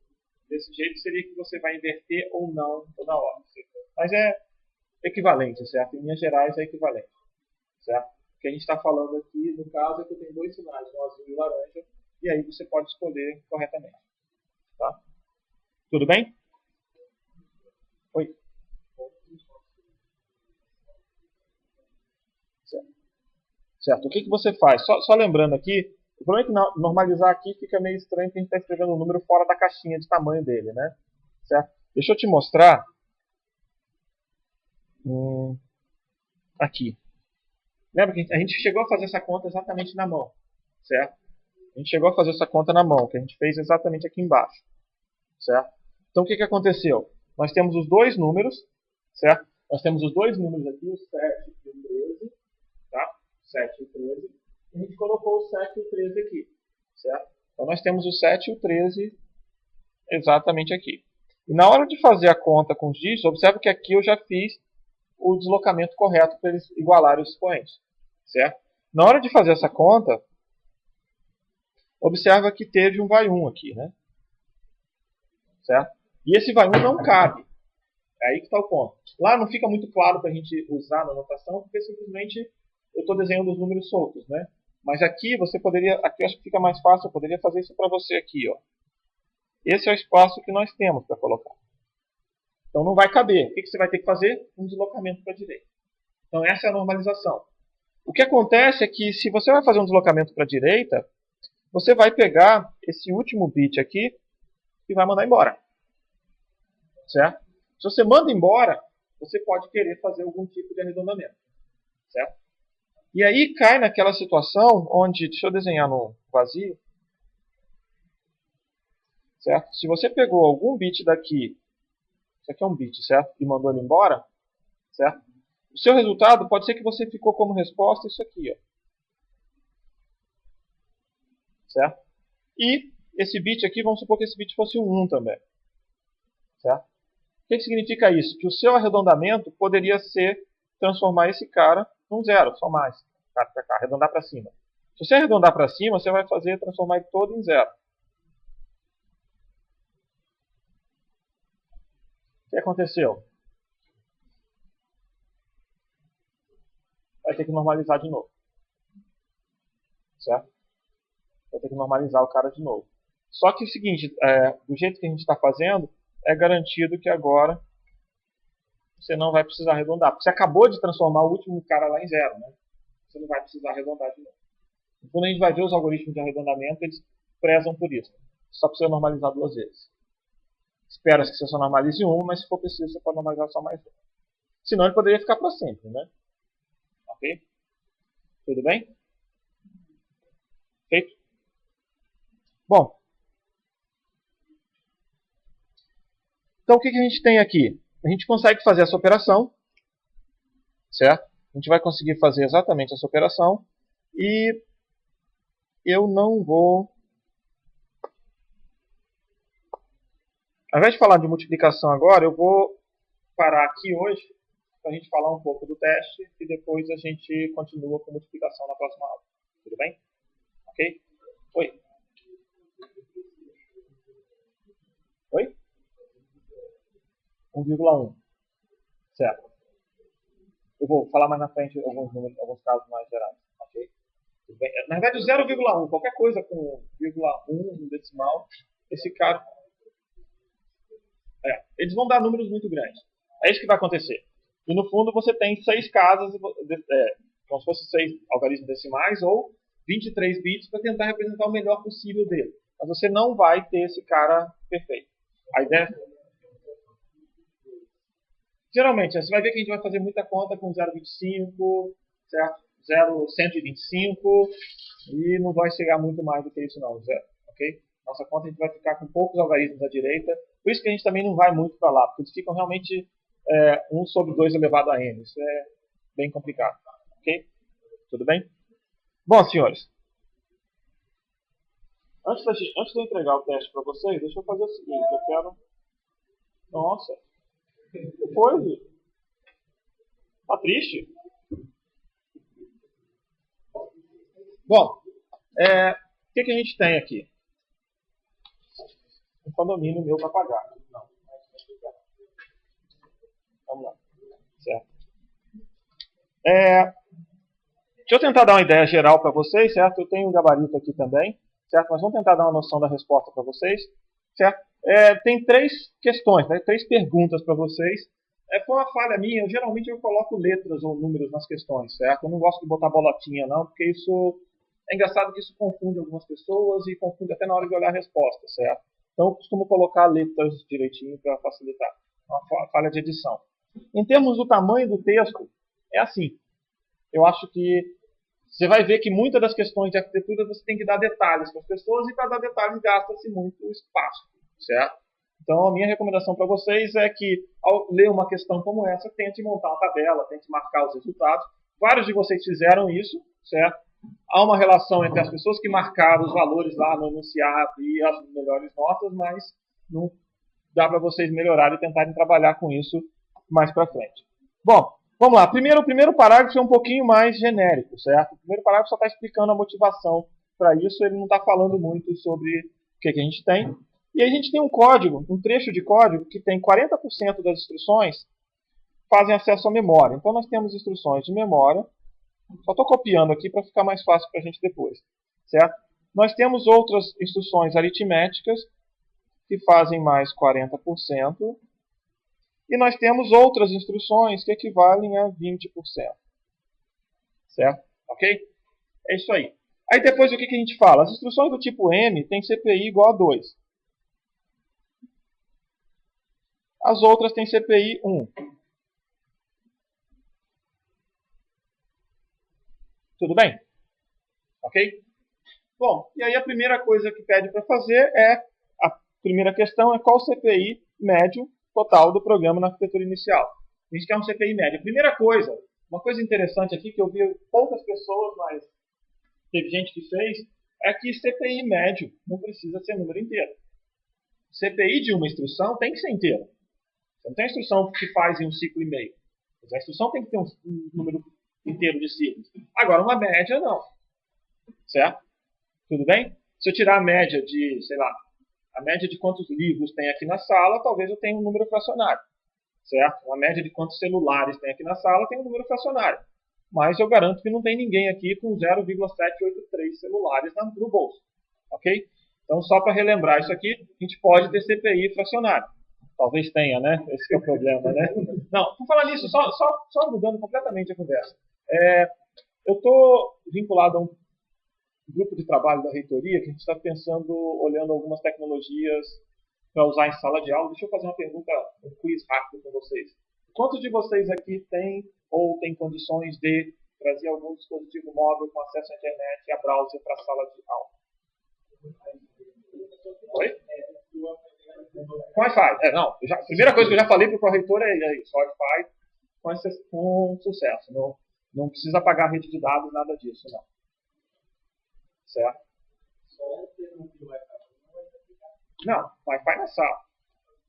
A: desse jeito seria que você vai inverter ou não toda hora. Mas é equivalente, certo? Em linhas gerais é equivalente, certo? O que a gente está falando aqui, no caso, é que tem dois sinais, um azul e um laranja, e aí você pode escolher corretamente. Tá? Tudo bem? Oi. Certo. O que você faz? Só lembrando aqui, o problema é que normalizar aqui fica meio estranho porque a gente está escrevendo um número fora da caixinha de tamanho dele, né? Certo? Deixa eu te mostrar. Aqui. Lembra que a gente chegou a fazer essa conta exatamente na mão, certo? A gente chegou a fazer essa conta na mão, que a gente fez exatamente aqui embaixo, certo? Então o que aconteceu? Nós temos os dois números, certo? Nós temos os dois números aqui, o 7 e o 13, tá? 7 e o 13. E a gente colocou o 7 e o 13 aqui, certo? Então nós temos o 7 e o 13 exatamente aqui. E na hora de fazer a conta com os dígitos, observe que aqui eu já fiz o deslocamento correto para eles igualarem os expoentes, certo? Na hora de fazer essa conta, observa que teve um vai 1 aqui, né? Certo? E esse vai 1 não cabe. É aí que está o ponto. Lá não fica muito claro para a gente usar na notação, porque simplesmente eu estou desenhando os números soltos, né? Mas aqui você poderia, aqui eu acho que fica mais fácil, eu poderia fazer isso para você aqui, ó. Esse é o espaço que nós temos para colocar. Então não vai caber. O que você vai ter que fazer? Um deslocamento para a direita. Então essa é a normalização. O que acontece é que se você vai fazer um deslocamento para a direita, você vai pegar esse último bit aqui e vai mandar embora. Certo? Se você manda embora, você pode querer fazer algum tipo de arredondamento. Certo? E aí cai naquela situação onde, deixa eu desenhar no vazio, certo? Se você pegou algum bit daqui, isso aqui é um bit, certo? E mandou ele embora, certo? O seu resultado pode ser que você ficou como resposta isso aqui, ó. Certo? E esse bit aqui, vamos supor que esse bit fosse um 1 também. Certo? O que significa isso? Que o seu arredondamento poderia ser transformar esse cara num 0, só mais. Cá, arredondar para cima. Se você arredondar para cima, você vai fazer transformar ele todo em 0. O que aconteceu? vai ter que normalizar de novo. Certo? Vai ter que normalizar o cara de novo. Só que é o seguinte, do jeito que a gente está fazendo, é garantido que agora você não vai precisar arredondar. Porque você acabou de transformar o último cara lá em 0, né? Você não vai precisar arredondar de novo. Quando a gente vai ver os algoritmos de arredondamento, eles prezam por isso. Só precisa normalizar 2 vezes. Espera-se que você só normalize uma, mas se for preciso, você pode normalizar só mais uma. Senão ele poderia ficar para sempre, né? Ok? Tudo bem? Feito? Bom. Então o que a gente tem aqui? A gente consegue fazer essa operação, certo? A gente vai conseguir fazer exatamente essa operação e eu não vou... Ao invés de falar de multiplicação agora, eu vou parar aqui hoje para a gente falar um pouco do teste e depois a gente continua com multiplicação na próxima aula. Tudo bem? Ok? Oi? Oi? 1,1. Certo. Eu vou falar mais na frente alguns números, alguns casos mais gerais. Ok? Tudo bem? Na verdade, o 0,1, qualquer coisa com 0,1 no decimal, esse cara... eles vão dar números muito grandes. É isso que vai acontecer. E no fundo você tem 6 casas, como se fossem 6 algarismos decimais ou 23 bits para tentar representar o melhor possível dele. Mas você não vai ter esse cara perfeito. A ideia... Geralmente, você vai ver que a gente vai fazer muita conta com 0,25, certo? 0,125 e não vai chegar muito mais do que isso não, zero, ok? Nossa conta a gente vai ficar com poucos algarismos à direita, por isso que a gente também não vai muito para lá, porque eles ficam realmente 1 sobre 2 elevado a n, isso é bem complicado, ok? Tudo bem? Bom, senhores, antes de eu entregar o teste para vocês, deixa eu fazer o seguinte, eu quero... Nossa, o que foi, gente? Tá triste? Bom, o que a gente tem aqui? Um condomínio meu para pagar. Não. Vamos lá. Certo. Deixa eu tentar dar uma ideia geral para vocês, certo? Eu tenho um gabarito aqui também, certo? Mas vamos tentar dar uma noção da resposta para vocês, certo? Tem 3 questões, né? 3 perguntas para vocês. Foi uma falha minha, geralmente eu coloco letras ou números nas questões, certo? Eu não gosto de botar bolotinha não, porque isso... É engraçado que isso confunde algumas pessoas e confunde até na hora de olhar a resposta, certo? Então eu costumo colocar letras direitinho para facilitar. Uma falha de edição. Em termos do tamanho do texto, é assim. Eu acho que você vai ver que muitas das questões de arquitetura você tem que dar detalhes para as pessoas e para dar detalhes gasta-se muito espaço, certo? Então a minha recomendação para vocês é que ao ler uma questão como essa, tente montar uma tabela, tente marcar os resultados. Vários de vocês fizeram isso, certo? Há uma relação entre as pessoas que marcaram os valores lá no enunciado e as melhores notas, mas não dá para vocês melhorarem e tentarem trabalhar com isso mais para frente. Bom, vamos lá. O primeiro parágrafo é um pouquinho mais genérico, certo? O primeiro parágrafo só está explicando a motivação para isso, ele não está falando muito sobre o que a gente tem. E a gente tem um código, um trecho de código que tem 40% das instruções fazem acesso à memória. Então nós temos instruções de memória. Só estou copiando aqui para ficar mais fácil para a gente depois, certo? Nós temos outras instruções aritméticas que fazem mais 40%. E nós temos outras instruções que equivalem a 20%. Certo? Ok? É isso aí. Aí depois o que a gente fala? As instruções do tipo M têm CPI igual a 2. As outras têm CPI 1. Tudo bem? Ok? Bom, e aí a primeira coisa que pede para fazer a primeira questão é qual o CPI médio total do programa na arquitetura inicial. A gente quer um CPI médio. A primeira coisa, uma coisa interessante aqui que eu vi poucas pessoas, mas teve gente que fez, é que CPI médio não precisa ser número inteiro. CPI de uma instrução tem que ser inteiro. Você não tem instrução que faz em um ciclo e meio. A instrução tem que ter um número inteiro de ciclos. Agora, uma média não. Certo? Tudo bem? Se eu tirar a média de, sei lá, a média de quantos livros tem aqui na sala, talvez eu tenha um número fracionário. Certo? A média de quantos celulares tem aqui na sala tem um número fracionário. mas eu garanto que não tem ninguém aqui com 0,783 celulares no bolso. Ok? Então, só para relembrar isso aqui, a gente pode ter CPI fracionário. Talvez tenha, né? Esse é o problema, né? Não, por falar nisso, só mudando completamente a conversa. Eu estou vinculado a um grupo de trabalho da reitoria que a gente está pensando, olhando algumas tecnologias para usar em sala de aula. Deixa eu fazer uma pergunta, um quiz rápido com vocês. Quantos de vocês aqui têm ou têm condições de trazer algum dispositivo móvel com acesso à internet e a browser para a sala de aula? Oi? Com Wi-Fi. Não, a primeira coisa que eu já falei para o corretor é isso, Wi-Fi com sucesso. Não precisa pagar rede de dados, nada disso, não. Certo? Não, Wi-Fi na sala.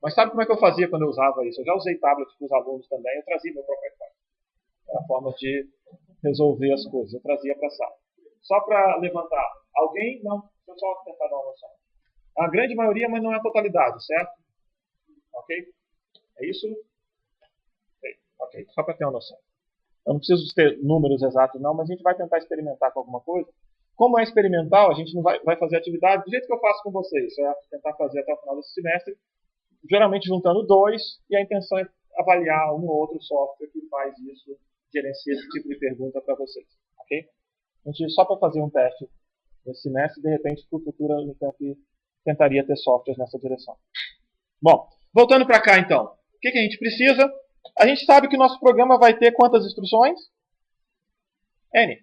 A: Mas sabe como é que eu fazia quando eu usava isso? Eu já usei tablet com os alunos também, eu trazia meu próprio Wi-Fi. Era a forma de resolver as coisas, eu trazia para a sala. Só para levantar. Alguém? Não, deixa eu só tentar dar uma noção. A grande maioria, mas não é a totalidade, certo? Ok? É isso? Ok, só para ter uma noção. Eu não preciso ter números exatos não, mas a gente vai tentar experimentar com alguma coisa. Como é experimental, a gente não vai fazer atividade do jeito que eu faço com vocês, certo? Tentar fazer até o final desse semestre, geralmente juntando 2, e a intenção é avaliar um ou outro software que faz isso, gerencia esse tipo de pergunta para vocês, ok? A gente, só para fazer um teste nesse semestre, de repente, para o futuro, então, tentaria ter softwares nessa direção. Bom, voltando para cá então. O que a gente precisa? A gente sabe que o nosso programa vai ter quantas instruções? N.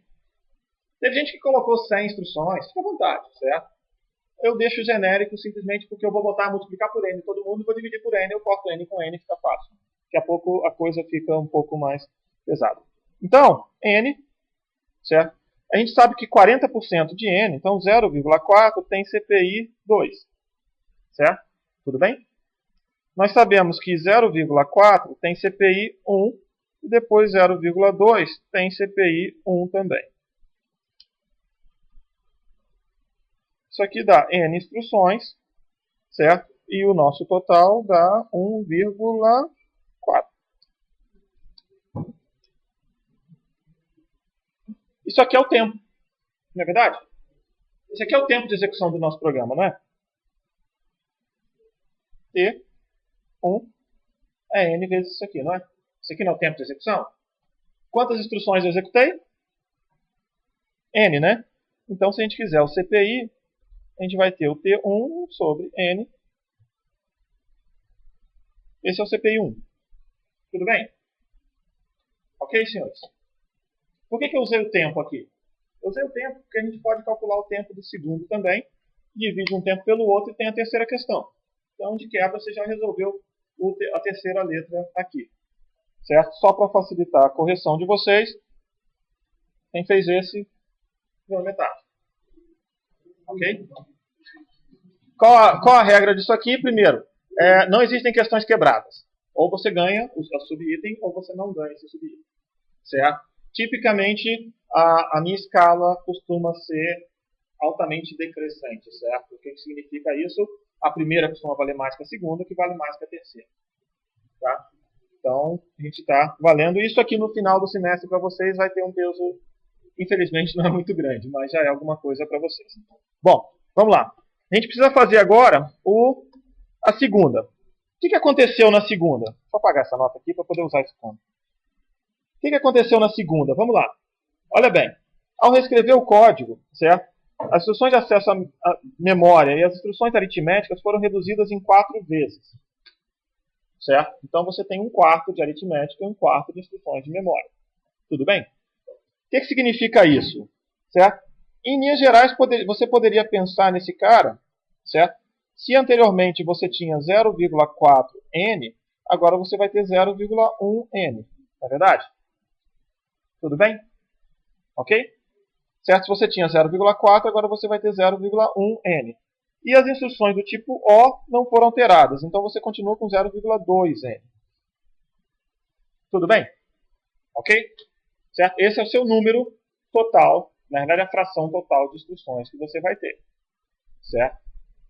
A: Teve gente que colocou 100 instruções, fica à vontade, certo? Eu deixo genérico simplesmente porque eu vou botar multiplicar por N todo mundo, vou dividir por N, eu corto N com N, fica fácil. Daqui a pouco a coisa fica um pouco mais pesada. Então, N, certo? A gente sabe que 40% de N, então 0,4 tem CPI 2, certo? Tudo bem? Nós sabemos que 0,4 tem CPI 1 e depois 0,2 tem CPI 1 também. Isso aqui dá N instruções, certo? E o nosso total dá 1,4. Isso aqui é o tempo, não é verdade? Esse aqui é o tempo de execução do nosso programa, não é? T1 é N vezes isso aqui, não é? Isso aqui não é o tempo de execução? Quantas instruções eu executei? N, né? Então, se a gente quiser o CPI, a gente vai ter o T1 sobre N. Esse é o CPI 1. Tudo bem? Ok, senhores? Por que eu usei o tempo aqui? Eu usei o tempo porque a gente pode calcular o tempo do segundo também. Divide um tempo pelo outro e tem a terceira questão. Então, de quebra, você já resolveu a terceira letra aqui. Certo? Só para facilitar a correção de vocês, quem fez esse, deu metade. Ok? Qual a regra disso aqui? Primeiro, não existem questões quebradas. Ou você ganha o subitem, ou você não ganha esse subitem. Certo? Tipicamente, a minha escala costuma ser altamente decrescente, certo? O que significa isso? A primeira costuma valer mais que a segunda, que vale mais que a terceira. Tá? Então, a gente está valendo. Isso aqui no final do semestre para vocês vai ter um peso, infelizmente não é muito grande, mas já é alguma coisa para vocês. Bom, vamos lá. A gente precisa fazer agora a segunda. O que aconteceu na segunda? Vou apagar essa nota aqui para poder usar esse ponto. O que aconteceu na segunda? Vamos lá. Olha bem. Ao reescrever o código, certo? As instruções de acesso à memória e as instruções aritméticas foram reduzidas em 4 vezes. Certo? Então você tem 1/4 de aritmética e 1/4 de instruções de memória. Tudo bem? O que significa isso? Certo? Em linhas gerais, você poderia pensar nesse cara, certo? Se anteriormente você tinha 0,4n, agora você vai ter 0,1n. Não é verdade? Tudo bem? Ok? Certo? Se você tinha 0,4, agora você vai ter 0,1n. E as instruções do tipo O não foram alteradas, então você continua com 0,2n. Tudo bem? Ok? Certo? Esse é o seu número total, na verdade a fração total de instruções que você vai ter. Certo?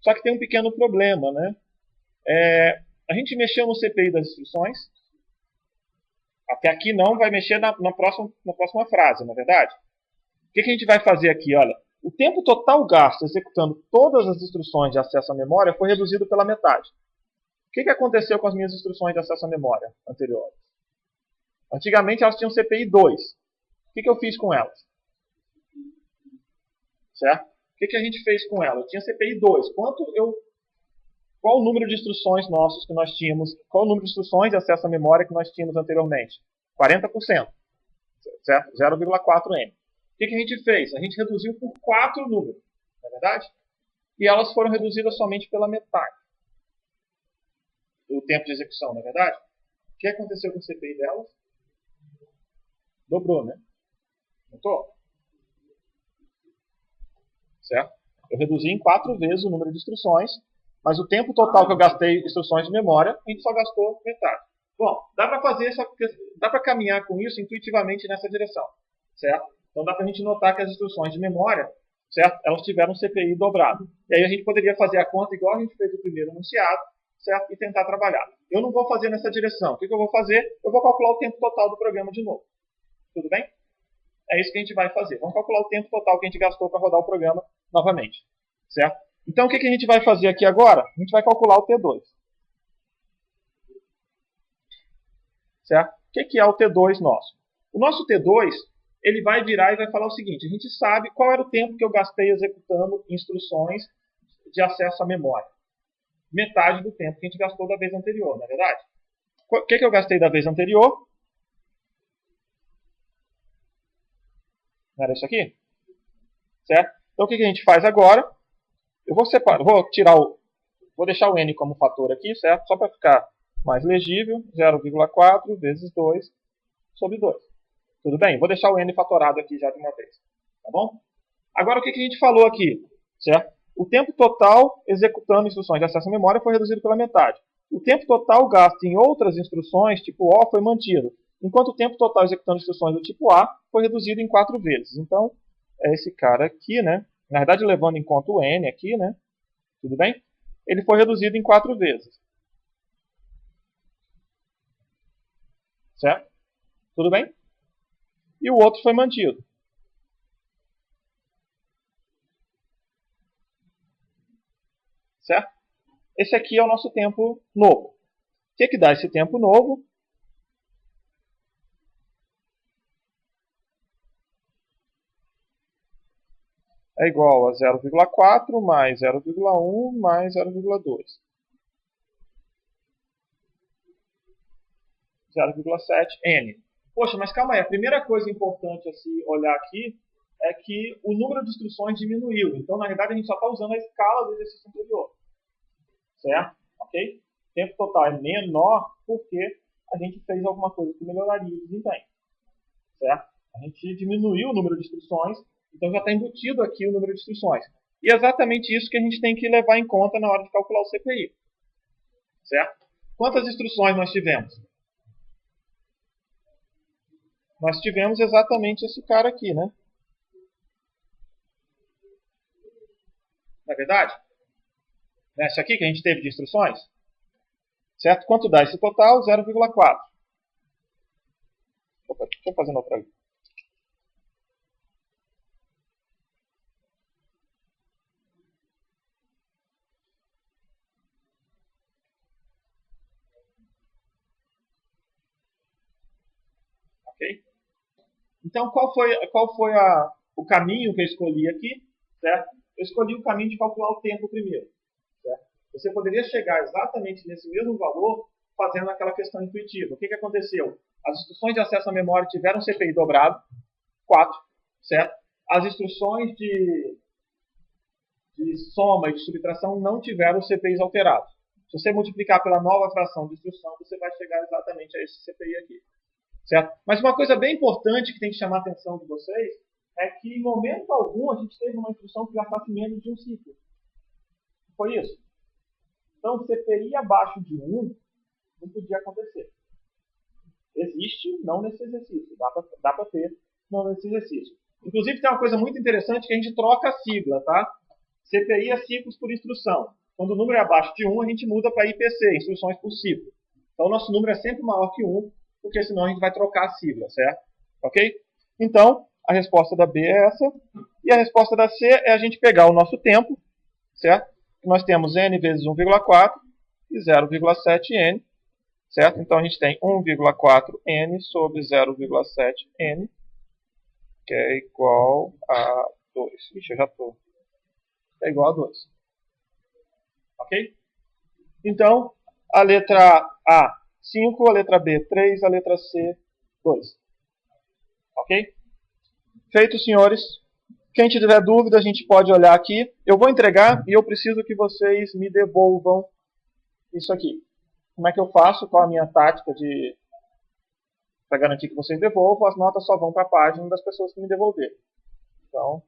A: Só que tem um pequeno problema, né? A gente mexeu no CPI das instruções, Até aqui não vai mexer na próxima frase, não é verdade? O que a gente vai fazer aqui? Olha, o tempo total gasto executando todas as instruções de acesso à memória foi reduzido pela metade. O que aconteceu com as minhas instruções de acesso à memória anteriores? Antigamente elas tinham CPI 2. O que eu fiz com elas? Certo? O que a gente fez com elas? Eu tinha CPI 2. Qual o número de instruções nossos que nós tínhamos? Qual o número de instruções de acesso à memória que nós tínhamos anteriormente? 40%. Certo? 0,4N. O que a gente fez? A gente reduziu por 4 números. Não é verdade? E elas foram reduzidas somente pela metade. O tempo de execução, não é verdade? O que aconteceu com o CPI delas? Dobrou, né? Notou? Certo? Eu reduzi em 4 vezes o número de instruções, mas o tempo total que eu gastei em instruções de memória, a gente só gastou metade. Bom, dá para caminhar com isso intuitivamente nessa direção, certo? Então dá para a gente notar que as instruções de memória, certo? Elas tiveram um CPI dobrado. E aí a gente poderia fazer a conta igual a gente fez no primeiro enunciado, certo? E tentar trabalhar. Eu não vou fazer nessa direção. O que eu vou fazer? Eu vou calcular o tempo total do programa de novo. Tudo bem? É isso que a gente vai fazer. Vamos calcular o tempo total que a gente gastou para rodar o programa novamente, certo? Então, o que a gente vai fazer aqui agora? A gente vai calcular o T2. Certo? O que é o T2 nosso? O nosso T2, ele vai virar e vai falar o seguinte: a gente sabe qual era o tempo que eu gastei executando instruções de acesso à memória. Metade do tempo que a gente gastou da vez anterior, não é verdade? O que eu gastei da vez anterior? Não era isso aqui? Certo? Então, o que a gente faz agora? Eu vou separar, vou deixar o n como fator aqui, certo? Só para ficar mais legível, 0,4 vezes 2 sobre 2. Tudo bem? Vou deixar o n fatorado aqui já de uma vez. Tá bom? Agora, o que a gente falou aqui? Certo? O tempo total executando instruções de acesso à memória foi reduzido pela metade. O tempo total gasto em outras instruções, tipo O, foi mantido, enquanto o tempo total executando instruções do tipo A foi reduzido em 4 vezes. Então, é esse cara aqui, né? Na verdade, levando em conta o n aqui, né? Tudo bem? Ele foi reduzido em 4 vezes. Certo? Tudo bem? E o outro foi mantido. Certo? Esse aqui é o nosso tempo novo. O que dá esse tempo novo? É igual a 0,4 mais 0,1 mais 0,2. 0,7n. Poxa, mas calma aí. A primeira coisa importante a se olhar aqui é que o número de instruções diminuiu. Então, na verdade, a gente só está usando a escala do exercício anterior. Certo? Ok? O tempo total é menor porque a gente fez alguma coisa que melhoraria o desempenho. Certo? A gente diminuiu o número de instruções, então já está embutido aqui o número de instruções. E é exatamente isso que a gente tem que levar em conta na hora de calcular o CPI. Certo? Quantas instruções nós tivemos? Nós tivemos exatamente esse cara aqui, né? Não é verdade? É isso aqui que a gente teve de instruções? Certo? Quanto dá esse total? 0,4. Opa, deixa eu fazer outra vez. Ok? Então, qual foi o caminho que eu escolhi aqui? Certo? Eu escolhi o caminho de calcular o tempo primeiro. Certo? Você poderia chegar exatamente nesse mesmo valor fazendo aquela questão intuitiva. O que aconteceu? As instruções de acesso à memória tiveram CPI dobrado, 4, certo? As instruções de soma e de subtração não tiveram CPIs alterados. Se você multiplicar pela nova fração de instrução, você vai chegar exatamente a esse CPI aqui. Certo? Mas uma coisa bem importante que tem que chamar a atenção de vocês é que, em momento algum, a gente teve uma instrução que gastasse menos de um ciclo. Foi isso? Então, CPI abaixo de 1 não podia acontecer. Existe, não nesse exercício. Dá para ter, não nesse exercício. Inclusive, tem uma coisa muito interessante que a gente troca a sigla, tá? CPI é ciclos por instrução. Quando o número é abaixo de 1, a gente muda para IPC, instruções por ciclo. Então, o nosso número é sempre maior que 1 porque senão a gente vai trocar a sigla, certo? Ok? Então, a resposta da B é essa. E a resposta da C é a gente pegar o nosso tempo, certo? Nós temos n vezes 1,4 e 0,7n, certo? Então a gente tem 1,4n sobre 0,7n, que é igual a 2. Ixi, eu já estou. É igual a 2. Ok? Então, a letra A, 5, a letra B, 3, a letra C, 2. Ok? Feito, senhores. Quem tiver dúvida, a gente pode olhar aqui. Eu vou entregar e eu preciso que vocês me devolvam isso aqui. Como é que eu faço? Qual a minha tática para garantir que vocês devolvam? As notas só vão para a página das pessoas que me devolverem. Então,